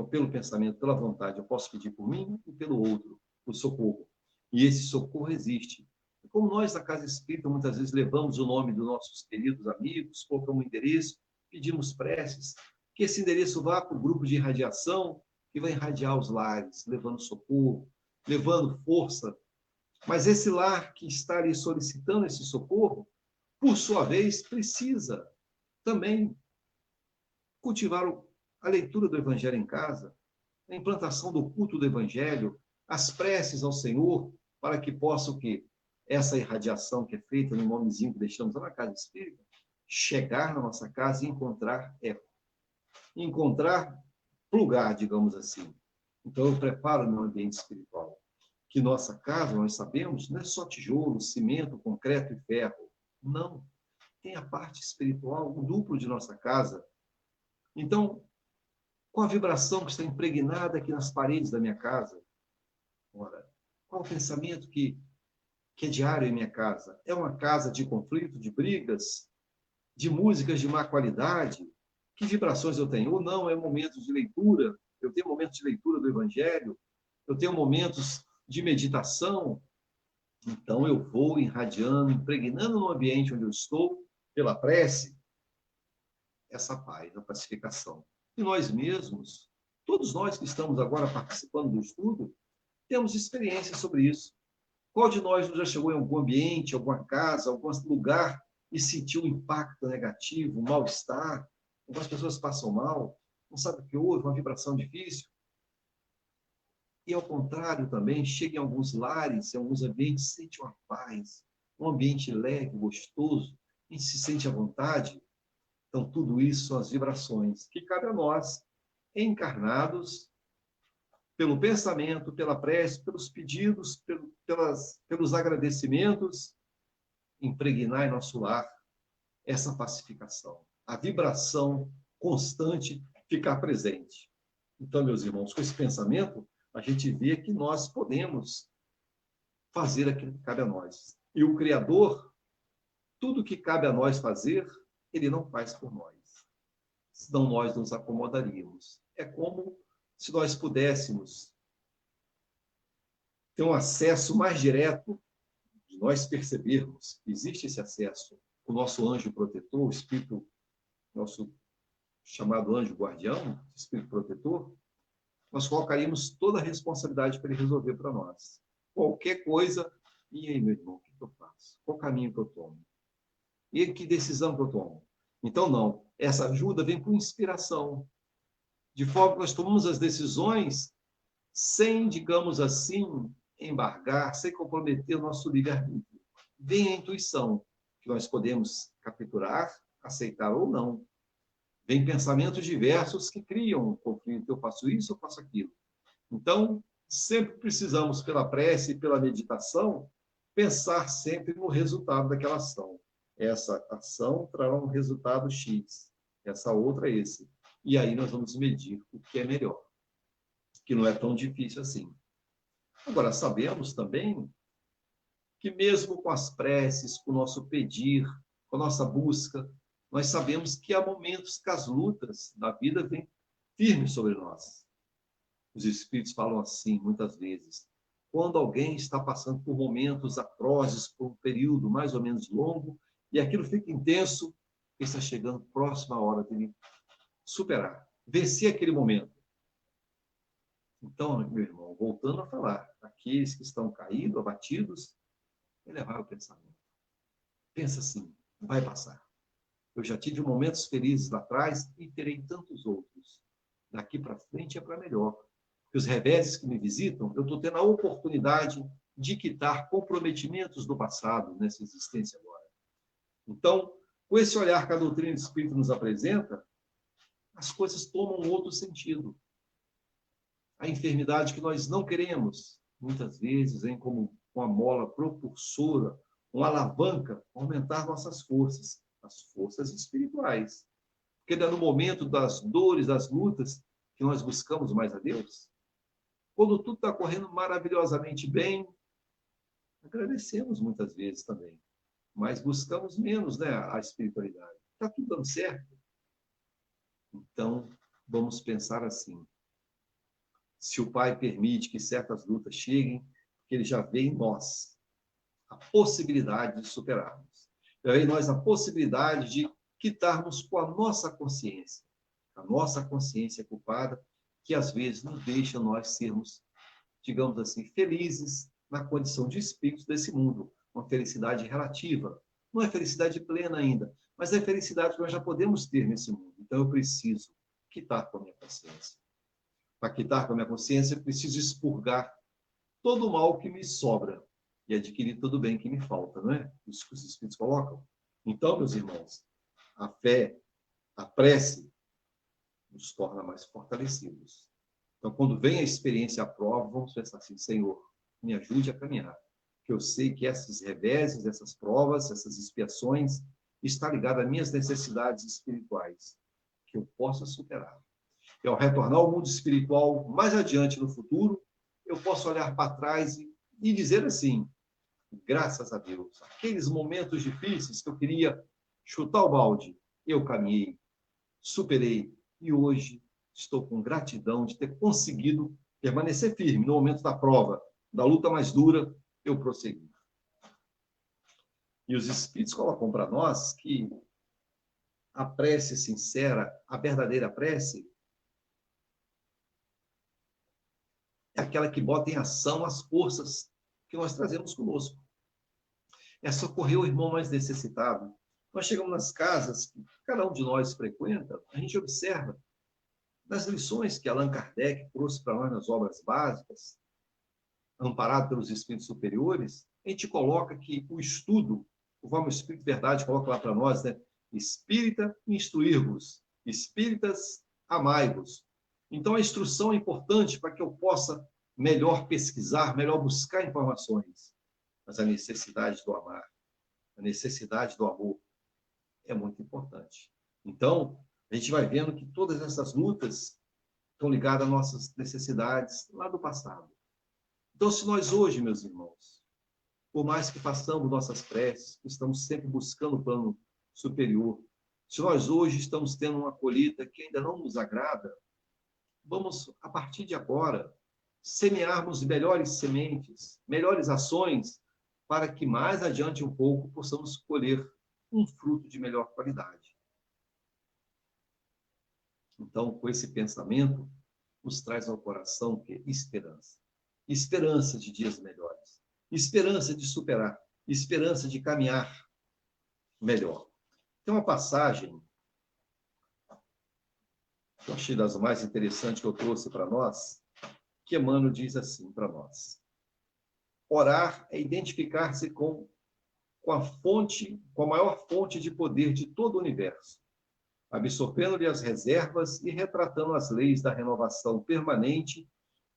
pelo pensamento, pela vontade, eu posso pedir por mim e pelo outro, o socorro. E esse socorro existe. Como nós, da Casa Espírita, muitas vezes levamos o nome dos nossos queridos amigos, colocamos um endereço, pedimos preces, que esse endereço vá para o grupo de irradiação, que vai irradiar os lares, levando socorro, levando força. Mas esse lar que está ali solicitando esse socorro, por sua vez, precisa também cultivar a leitura do Evangelho em casa, a implantação do culto do Evangelho, as preces ao Senhor, para que possa o quê? Essa irradiação que é feita no nomezinho que deixamos lá na Casa Espírita, chegar na nossa casa e encontrar eco. Encontrar lugar, digamos assim. Então, eu preparo o meu ambiente espiritual. Que nossa casa, nós sabemos, não é só tijolo, cimento, concreto e ferro. Não. Tem a parte espiritual, o duplo de nossa casa. Então, qual a vibração que está impregnada aqui nas paredes da minha casa? Ora, qual o pensamento que é diário em minha casa? É uma casa de conflito, de brigas, de músicas de má qualidade? Que vibrações eu tenho? Ou não, é momentos de leitura, eu tenho momentos de leitura do Evangelho, eu tenho momentos de meditação. Então, eu vou irradiando, impregnando no ambiente onde eu estou, pela prece, essa paz, a pacificação. E nós mesmos, todos nós que estamos agora participando do estudo, temos experiência sobre isso. Qual de nós já chegou em algum ambiente, alguma casa, algum lugar e sentiu um impacto negativo, um mal-estar? Algumas pessoas passam mal, não sabem o que houve, uma vibração difícil. E, ao contrário, também, chega em alguns lares, em alguns ambientes, sente uma paz, um ambiente leve, gostoso, a gente se sente à vontade. Então, tudo isso são as vibrações que cabe a nós, encarnados, pelo pensamento, pela prece, pelos pedidos, pelos agradecimentos, impregnar em nosso lar essa pacificação, a vibração constante ficar presente. Então, meus irmãos, com esse pensamento, a gente vê que nós podemos fazer aquilo que cabe a nós. E o Criador, tudo que cabe a nós fazer, ele não faz por nós. Senão nós nos acomodaríamos. É como se nós pudéssemos ter um acesso mais direto, de nós percebermos que existe esse acesso, o nosso anjo protetor, o Espírito, nosso chamado anjo guardião, Espírito protetor, nós colocaríamos toda a responsabilidade para ele resolver para nós. Qualquer coisa, e aí, meu irmão, o que eu faço? Qual caminho que eu tomo? E que decisão que eu tomo? Então, não. Essa ajuda vem com inspiração, de forma que nós tomamos as decisões sem, digamos assim, embargar, sem comprometer o nosso livre-arbítrio. Vem a intuição, que nós podemos capturar, aceitar ou não. Vem pensamentos diversos que criam um conflito. Eu faço isso, eu faço aquilo. Então, sempre precisamos, pela prece e pela meditação, pensar sempre no resultado daquela ação. Essa ação trará um resultado X, essa outra esse. E aí nós vamos medir o que é melhor, que não é tão difícil assim. Agora, sabemos também que mesmo com as preces, com o nosso pedir, com a nossa busca, nós sabemos que há momentos que as lutas da vida vêm firmes sobre nós. Os Espíritos falam assim, muitas vezes. Quando alguém está passando por momentos atrozes, por um período mais ou menos longo, e aquilo fica intenso, está chegando próxima a hora dele superar, vencer aquele momento. Então, meu irmão, voltando a falar, aqueles que estão caídos, abatidos, elevar o pensamento. Pensa assim, vai passar. Eu já tive momentos felizes lá atrás e terei tantos outros. Daqui para frente é para melhor. Porque os reveses que me visitam, eu estou tendo a oportunidade de quitar comprometimentos do passado nessa existência agora. Então, com esse olhar que a doutrina do Espírito nos apresenta, as coisas tomam um outro sentido. A enfermidade que nós não queremos, muitas vezes, vem como uma mola propulsora, uma alavanca para aumentar nossas forças, as forças espirituais. Porque é no momento das dores, das lutas, que nós buscamos mais a Deus. Quando tudo está correndo maravilhosamente bem, agradecemos muitas vezes também, mas buscamos menos, né, a espiritualidade. Está tudo dando certo? Então, vamos pensar assim. Se o Pai permite que certas lutas cheguem, que Ele já vê em nós a possibilidade de superarmos. Já vê em nós a possibilidade de quitarmos com a nossa consciência culpada, que às vezes não deixa nós sermos, digamos assim, felizes na condição de espíritos desse mundo. Uma felicidade relativa. Não é felicidade plena ainda, mas é felicidade que nós já podemos ter nesse mundo. Então eu preciso quitar com a minha consciência. Para quitar com a minha consciência, eu preciso expurgar todo o mal que me sobra e adquirir todo o bem que me falta, não é? Isso que os Espíritos colocam. Então, meus irmãos, a fé, a prece, nos torna mais fortalecidos. Então, quando vem a experiência à prova, vamos pensar assim, Senhor, me ajude a caminhar. Que eu sei que esses reveses, essas provas, essas expiações, está ligada às minhas necessidades espirituais, que eu possa superar. E ao retornar ao mundo espiritual, mais adiante no futuro, eu posso olhar para trás e dizer assim, graças a Deus, aqueles momentos difíceis que eu queria chutar o balde, eu caminhei, superei, e hoje estou com gratidão de ter conseguido permanecer firme no momento da prova, da luta mais dura, eu prossegui. E os Espíritos colocam para nós que a prece sincera, a verdadeira prece, é aquela que bota em ação as forças que nós trazemos conosco. É socorrer o irmão mais necessitado. Nós chegamos nas casas que cada um de nós frequenta, a gente observa nas lições que Allan Kardec trouxe para nós nas obras básicas, amparado pelos espíritos superiores, a gente coloca que o estudo, conforme o Espírito de Verdade coloca lá para nós, né? Espírita, instruir-vos. Espíritas, amai-vos. Então, a instrução é importante para que eu possa melhor pesquisar, melhor buscar informações. Mas a necessidade do amar, a necessidade do amor é muito importante. Então, a gente vai vendo que todas essas lutas estão ligadas às nossas necessidades lá do passado. Então, se nós hoje, meus irmãos, Por mais que façamos nossas preces, estamos sempre buscando o plano superior. Se nós hoje estamos tendo uma colheita que ainda não nos agrada, vamos, a partir de agora, semearmos melhores sementes, melhores ações, para que mais adiante um pouco possamos colher um fruto de melhor qualidade. Então, com esse pensamento, nos traz ao coração que esperança. Esperança de dias melhores. Esperança de superar. Esperança de caminhar melhor. Tem uma passagem que eu achei das mais interessantes que eu trouxe para nós, que Emmanuel diz assim para nós: orar é identificar-se com a fonte, com a maior fonte de poder de todo o universo, absorvendo-lhe as reservas e retratando as leis da renovação permanente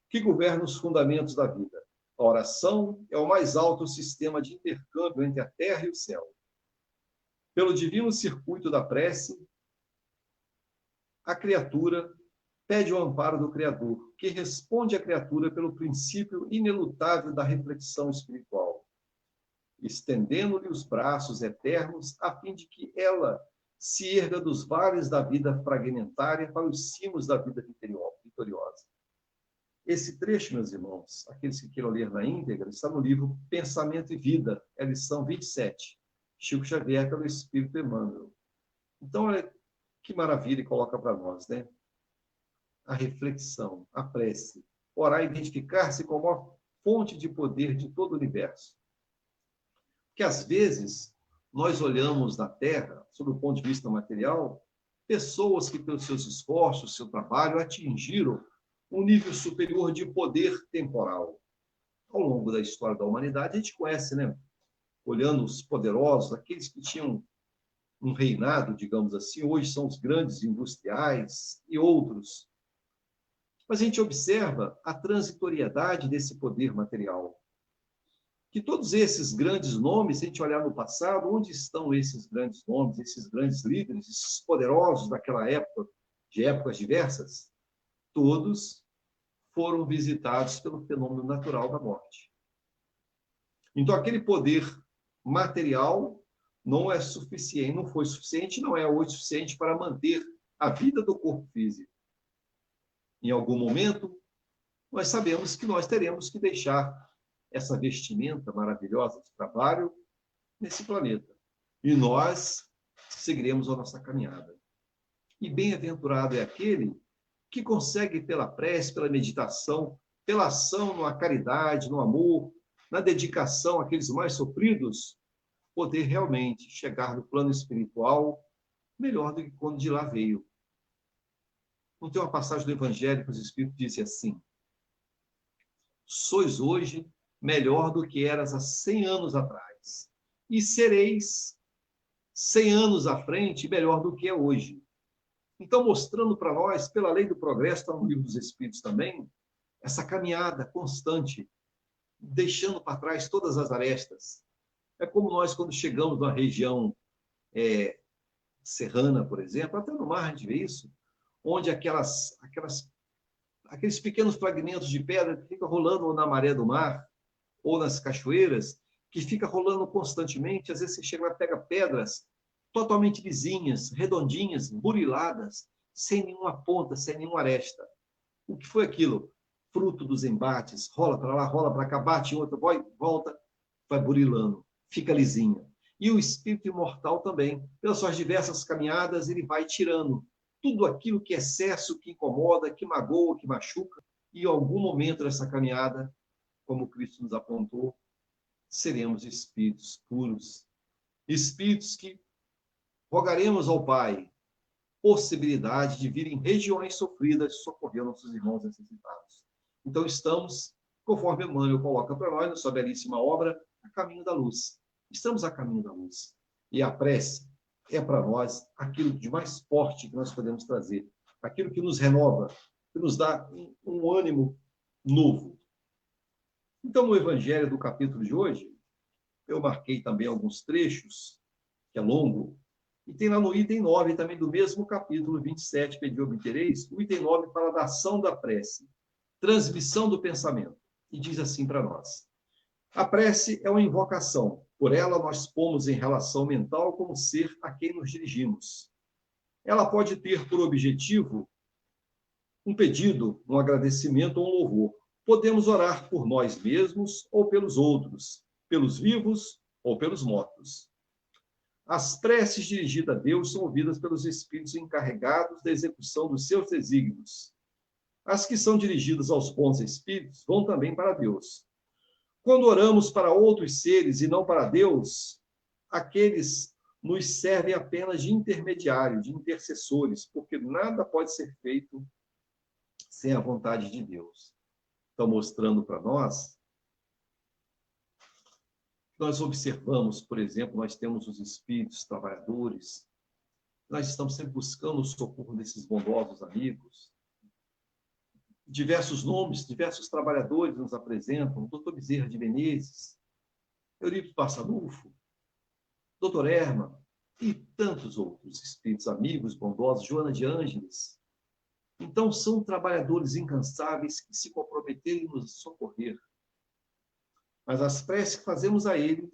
que governam os fundamentos da vida. A oração é o mais alto sistema de intercâmbio entre a terra e o céu. Pelo divino circuito da prece, a criatura pede o amparo do Criador, que responde à criatura pelo princípio inelutável da reflexão espiritual, estendendo-lhe os braços eternos a fim de que ela se erga dos vales da vida fragmentária para os cimos da vida vitoriosa. Esse trecho, meus irmãos, aqueles que queiram ler na íntegra, está no livro Pensamento e Vida, é a lição 27, Chico Xavier pelo Espírito Emmanuel. Então, olha que maravilha ele coloca para nós, né? A reflexão, a prece, orar e identificar-se como a fonte de poder de todo o universo. Que às vezes nós olhamos na Terra, sob o ponto de vista material, pessoas que, pelos seus esforços, seu trabalho, atingiram um nível superior de poder temporal. Ao longo da história da humanidade, a gente conhece, né? Olhando os poderosos, aqueles que tinham um reinado, digamos assim, hoje são os grandes industriais e outros. Mas a gente observa a transitoriedade desse poder material. Que todos esses grandes nomes, se a gente olhar no passado, onde estão esses grandes nomes, esses grandes líderes, esses poderosos daquela época, de épocas diversas? Todos foram visitados pelo fenômeno natural da morte. Então, aquele poder material não é suficiente, não foi suficiente, não é hoje suficiente para manter a vida do corpo físico. Em algum momento, nós sabemos que nós teremos que deixar essa vestimenta maravilhosa de trabalho nesse planeta. E nós seguiremos a nossa caminhada. E bem-aventurado é aquele que consegue, pela prece, pela meditação, pela ação na caridade, no amor, na dedicação àqueles mais sofridos, poder realmente chegar no plano espiritual melhor do que quando de lá veio. Não tem uma passagem do Evangelho que os Espíritos dizem assim: sois hoje melhor do que eras há 100 anos atrás, e sereis 100 anos à frente melhor do que é hoje. Então, mostrando para nós, pela lei do progresso, está no Livro dos Espíritos também, essa caminhada constante, deixando para trás todas as arestas. É como nós, quando chegamos numa região serrana, por exemplo, até no mar a gente vê isso, onde aqueles pequenos fragmentos de pedra que ficam rolando na maré do mar, ou nas cachoeiras, que fica rolando constantemente, às vezes você chega lá e pega pedras totalmente lisinhas, redondinhas, buriladas, sem nenhuma ponta, sem nenhuma aresta. O que foi aquilo? Fruto dos embates, rola para lá, rola para cá, bate em outra, volta, vai burilando, fica lisinha. E o espírito imortal também, pelas suas diversas caminhadas, ele vai tirando tudo aquilo que é excesso, que incomoda, que magoa, que machuca, e em algum momento dessa caminhada, como Cristo nos apontou, seremos espíritos puros, espíritos que rogaremos ao Pai possibilidade de vir em regiões sofridas socorrer nossos irmãos necessitados. Então estamos, conforme Emmanuel coloca para nós, na sua belíssima obra, a caminho da luz. Estamos a caminho da luz. E a prece é para nós aquilo de mais forte que nós podemos trazer, aquilo que nos renova, que nos dá um ânimo novo. Então, no Evangelho do capítulo de hoje, eu marquei também alguns trechos, que é longo, e tem lá no item 9, também do mesmo capítulo 27, Pedi obtereis, o item 9 fala da ação da prece, transmissão do pensamento, e diz assim para nós: A prece é uma invocação. Por ela, nós pomos em relação mental com o ser a quem nos dirigimos. Ela pode ter por objetivo um pedido, um agradecimento ou um louvor. Podemos orar por nós mesmos ou pelos outros, pelos vivos ou pelos mortos. As preces dirigidas a Deus são ouvidas pelos espíritos encarregados da execução dos seus desígnios. As que são dirigidas aos bons espíritos vão também para Deus. Quando oramos para outros seres e não para Deus, aqueles nos servem apenas de intermediário, de intercessores, porque nada pode ser feito sem a vontade de Deus. Estão mostrando para nós. Nós observamos, por exemplo, nós temos os espíritos trabalhadores, nós estamos sempre buscando o socorro desses bondosos amigos. Diversos nomes, diversos trabalhadores nos apresentam, Dr. Bezerra de Menezes, Eurípides Passanufo, Dr. Herman e tantos outros espíritos amigos, bondosos, Joana de Ângeles. Então, são trabalhadores incansáveis que se comprometeram em nos socorrer. Mas as preces que fazemos a ele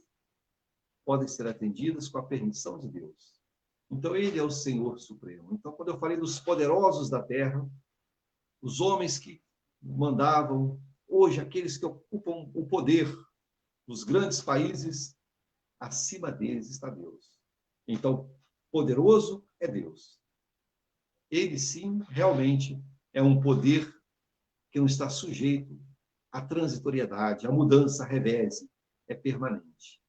podem ser atendidas com a permissão de Deus. Então, ele é o Senhor Supremo. Então, quando eu falei dos poderosos da terra, os homens que mandavam, hoje, aqueles que ocupam o poder nos grandes países, acima deles está Deus. Então, poderoso é Deus. Ele, sim, realmente é um poder que não está sujeito à transitoriedade, à mudança, à revés, é permanente.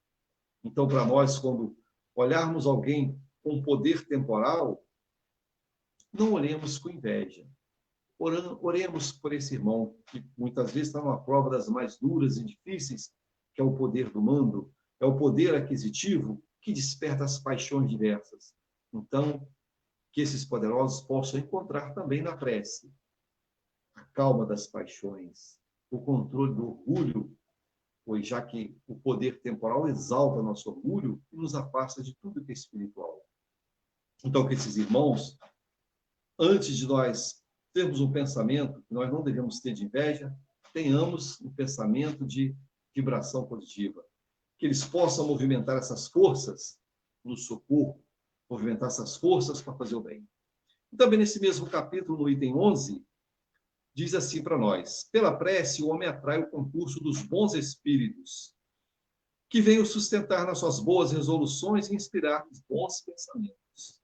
Então, para nós, quando olharmos alguém com poder temporal, não olhemos com inveja. Oremos por esse irmão, que muitas vezes está numa prova das mais duras e difíceis, que é o poder do mando, é o poder aquisitivo que desperta as paixões diversas. Então, que esses poderosos possam encontrar também na prece a calma das paixões, o controle do orgulho, pois já que o poder temporal exalta nosso orgulho e nos afasta de tudo que é espiritual. Então, que esses irmãos, antes de nós termos um pensamento que nós não devemos ter de inveja, tenhamos um pensamento de vibração positiva. Que eles possam movimentar essas forças no socorro, movimentar essas forças para fazer o bem. E também nesse mesmo capítulo, no item 11, diz assim para nós: pela prece, o homem atrai o concurso dos bons espíritos, que venham sustentar nas suas boas resoluções e inspirar os bons pensamentos.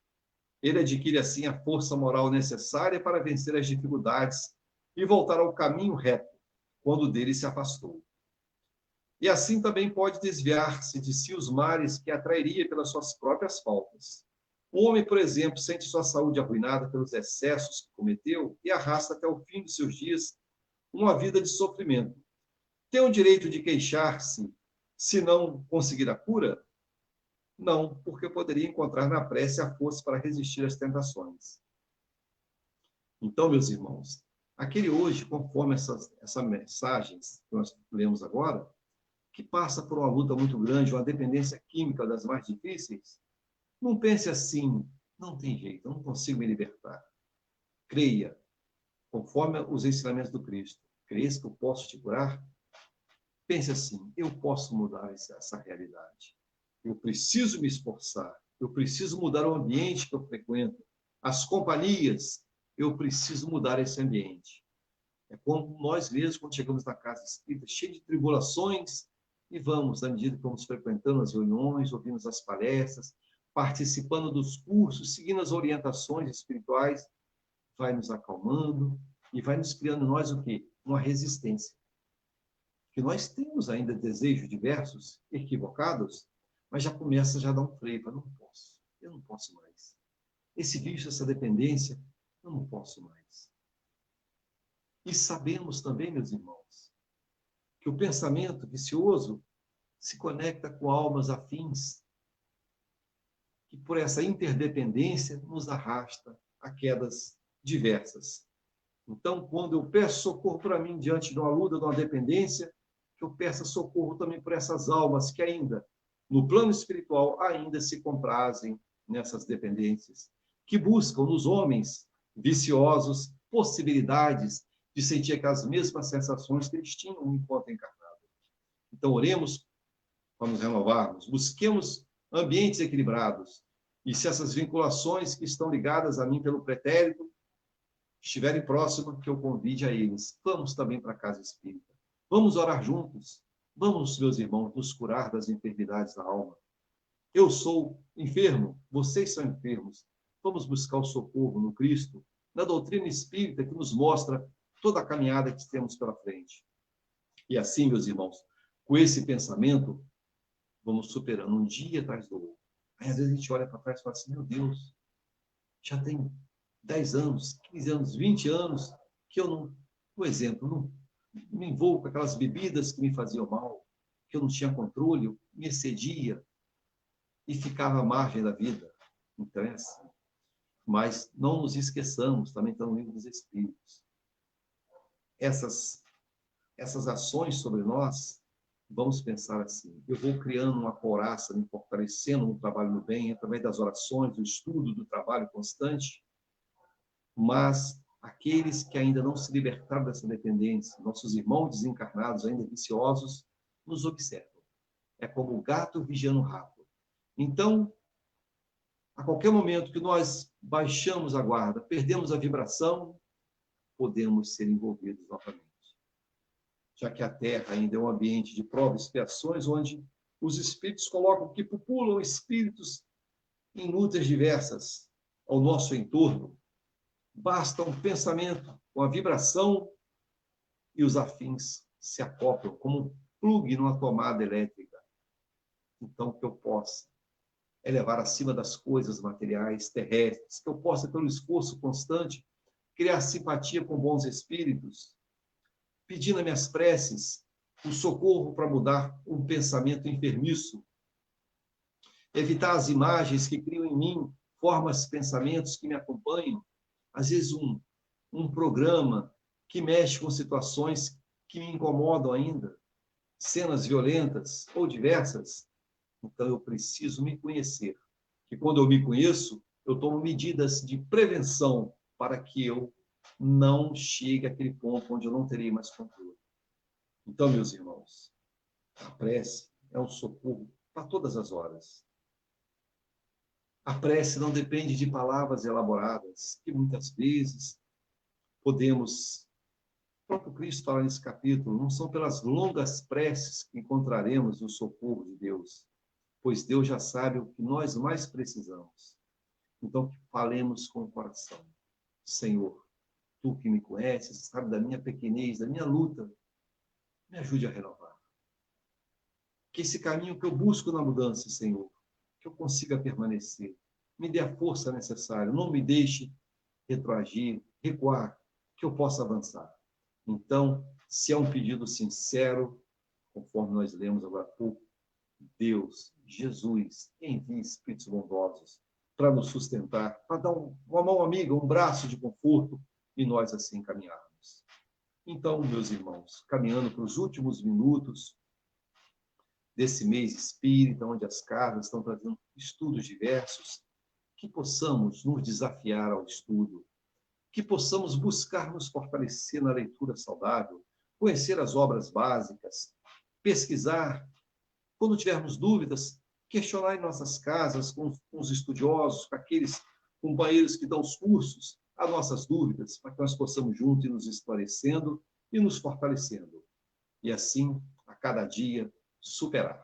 Ele adquire, assim, a força moral necessária para vencer as dificuldades e voltar ao caminho reto, quando dele se afastou. E assim também pode desviar-se de si os males que atrairia pelas suas próprias faltas. O homem, por exemplo, sente sua saúde arruinada pelos excessos que cometeu e arrasta até o fim de seus dias uma vida de sofrimento. Tem o direito de queixar-se se não conseguir a cura? Não, porque poderia encontrar na prece a força para resistir às tentações. Então, meus irmãos, aquele hoje, conforme essas mensagens que nós lemos agora, que passa por uma luta muito grande, uma dependência química das mais difíceis, não pense assim, não tem jeito, eu não consigo me libertar. Creia, conforme os ensinamentos do Cristo. Crês que eu posso te curar? Pense assim, eu posso mudar essa realidade. Eu preciso me esforçar, eu preciso mudar o ambiente que eu frequento, as companhias, eu preciso mudar esse ambiente. É como nós mesmos, quando chegamos na casa espírita, cheio de tribulações, e vamos, na medida que vamos frequentando as reuniões, ouvindo as palestras, participando dos cursos, seguindo as orientações espirituais, vai nos acalmando e vai nos criando em nós o quê? Uma resistência. Que nós temos ainda desejos diversos, equivocados, mas já começa a dar um freio, eu não posso mais. Esse vício, essa dependência, eu não posso mais. E sabemos também, meus irmãos, que o pensamento vicioso se conecta com almas afins, que por essa interdependência nos arrasta a quedas diversas. Então, quando eu peço socorro para mim diante de uma luta, de uma dependência, que eu peça socorro também por essas almas que ainda, no plano espiritual, ainda se comprazem nessas dependências, que buscam nos homens viciosos possibilidades de sentir aquelas mesmas sensações que eles tinham enquanto encarnados. Então, oremos para nos renovarmos, busquemos ambientes equilibrados. E se essas vinculações que estão ligadas a mim pelo pretérito estiverem próximas, que eu convide a eles. Vamos também para a casa espírita. Vamos orar juntos. Vamos, meus irmãos, nos curar das enfermidades da alma. Eu sou enfermo, vocês são enfermos. Vamos buscar o socorro no Cristo, na doutrina espírita que nos mostra toda a caminhada que temos pela frente. E assim, meus irmãos, com esse pensamento, vamos superando um dia atrás do outro. Aí, às vezes, a gente olha para trás e fala assim, meu Deus, já tem 10 anos, 15 anos, 20 anos que eu não, por exemplo, não me envolvo com aquelas bebidas que me faziam mal, que eu não tinha controle, eu me excedia e ficava à margem da vida. Então é assim. Mas não nos esqueçamos, também está no livro dos Espíritos. Essas ações sobre nós, vamos pensar assim, eu vou criando uma couraça, me fortalecendo no trabalho do bem, através das orações, do estudo, do trabalho constante, mas aqueles que ainda não se libertaram dessa dependência, nossos irmãos desencarnados, ainda viciosos, nos observam. É como o gato vigiando o rato. Então, a qualquer momento que nós baixamos a guarda, perdemos a vibração, podemos ser envolvidos novamente. Já que a Terra ainda é um ambiente de provas e expiações, onde os espíritos colocam que populam espíritos em lutas diversas ao nosso entorno, basta um pensamento, uma vibração, e os afins se acoplam como um plugue numa tomada elétrica. Então, que eu possa elevar acima das coisas materiais, terrestres, que eu possa, pelo esforço constante, criar simpatia com bons espíritos, pedindo nas minhas preces o socorro para mudar um pensamento enfermiço, evitar as imagens que criam em mim formas, pensamentos que me acompanham, às vezes um programa que mexe com situações que me incomodam ainda, cenas violentas ou diversas. Então, eu preciso me conhecer. E quando eu me conheço, eu tomo medidas de prevenção para que eu não chegue àquele ponto onde eu não terei mais controle. Então, meus irmãos, a prece é um socorro para todas as horas. A prece não depende de palavras elaboradas, que muitas vezes podemos... O próprio Cristo fala nesse capítulo, não são pelas longas preces que encontraremos o socorro de Deus, pois Deus já sabe o que nós mais precisamos. Então, falemos com o coração. Senhor, Tu que me conheces, sabe da minha pequenez, da minha luta, me ajude a renovar. Que esse caminho que eu busco na mudança, Senhor, que eu consiga permanecer, me dê a força necessária, não me deixe retroagir, recuar, que eu possa avançar. Então, se é um pedido sincero, conforme nós lemos agora há pouco, Deus, Jesus, envie espíritos bondosos para nos sustentar, para dar uma mão amiga, um braço de conforto, e nós assim caminharmos. Então, meus irmãos, caminhando para os últimos minutos desse mês espírita, onde as cartas estão trazendo estudos diversos, que possamos nos desafiar ao estudo, que possamos buscar nos fortalecer na leitura saudável, conhecer as obras básicas, pesquisar, quando tivermos dúvidas, questionar em nossas casas, com os estudiosos, com aqueles companheiros que dão os cursos, as nossas dúvidas, para que nós possamos juntos ir nos esclarecendo e nos fortalecendo. E assim, a cada dia, superar.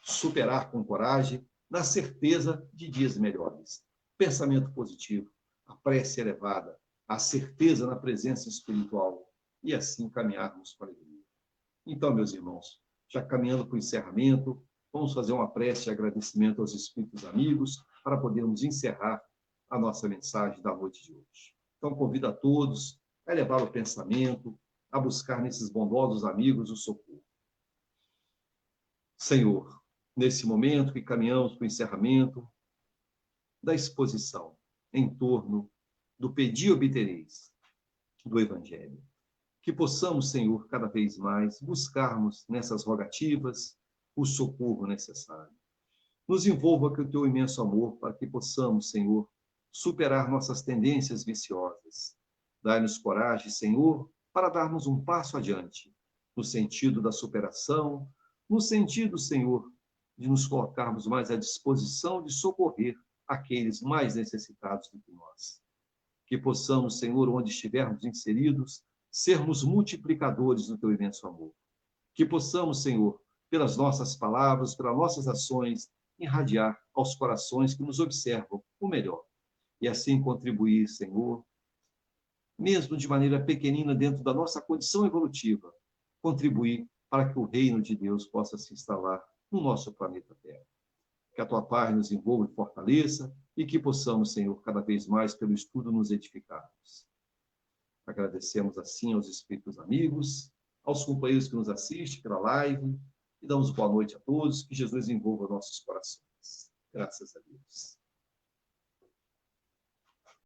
Superar com coragem, na certeza de dias melhores. Pensamento positivo, a prece elevada, a certeza na presença espiritual, e assim caminharmos para a alegria. Então, meus irmãos, já caminhando para o encerramento, vamos fazer uma prece de agradecimento aos espíritos amigos para podermos encerrar a nossa mensagem da noite de hoje. Então, convido a todos a elevar o pensamento, a buscar nesses bondosos amigos o socorro. Senhor, nesse momento que caminhamos para o encerramento da exposição em torno do pedi e obtereis do Evangelho, que possamos, Senhor, cada vez mais buscarmos nessas rogativas o socorro necessário. Nos envolva com o teu imenso amor para que possamos, Senhor, superar nossas tendências viciosas. Dai-nos coragem, Senhor, para darmos um passo adiante, no sentido da superação no sentido, Senhor, de nos colocarmos mais à disposição de socorrer aqueles mais necessitados do que nós. Que possamos, Senhor, onde estivermos inseridos, sermos multiplicadores do teu imenso amor. Que possamos, Senhor, pelas nossas palavras, pelas nossas ações, irradiar aos corações que nos observam o melhor. E assim contribuir, Senhor, mesmo de maneira pequenina dentro da nossa condição evolutiva, contribuir para que o reino de Deus possa se instalar no nosso planeta Terra. Que a tua paz nos envolva e fortaleça e que possamos, Senhor, cada vez mais pelo estudo nos edificarmos. Agradecemos assim aos espíritos amigos, aos companheiros que nos assistem pela live e damos boa noite a todos. Que Jesus envolva nossos corações. Graças a Deus.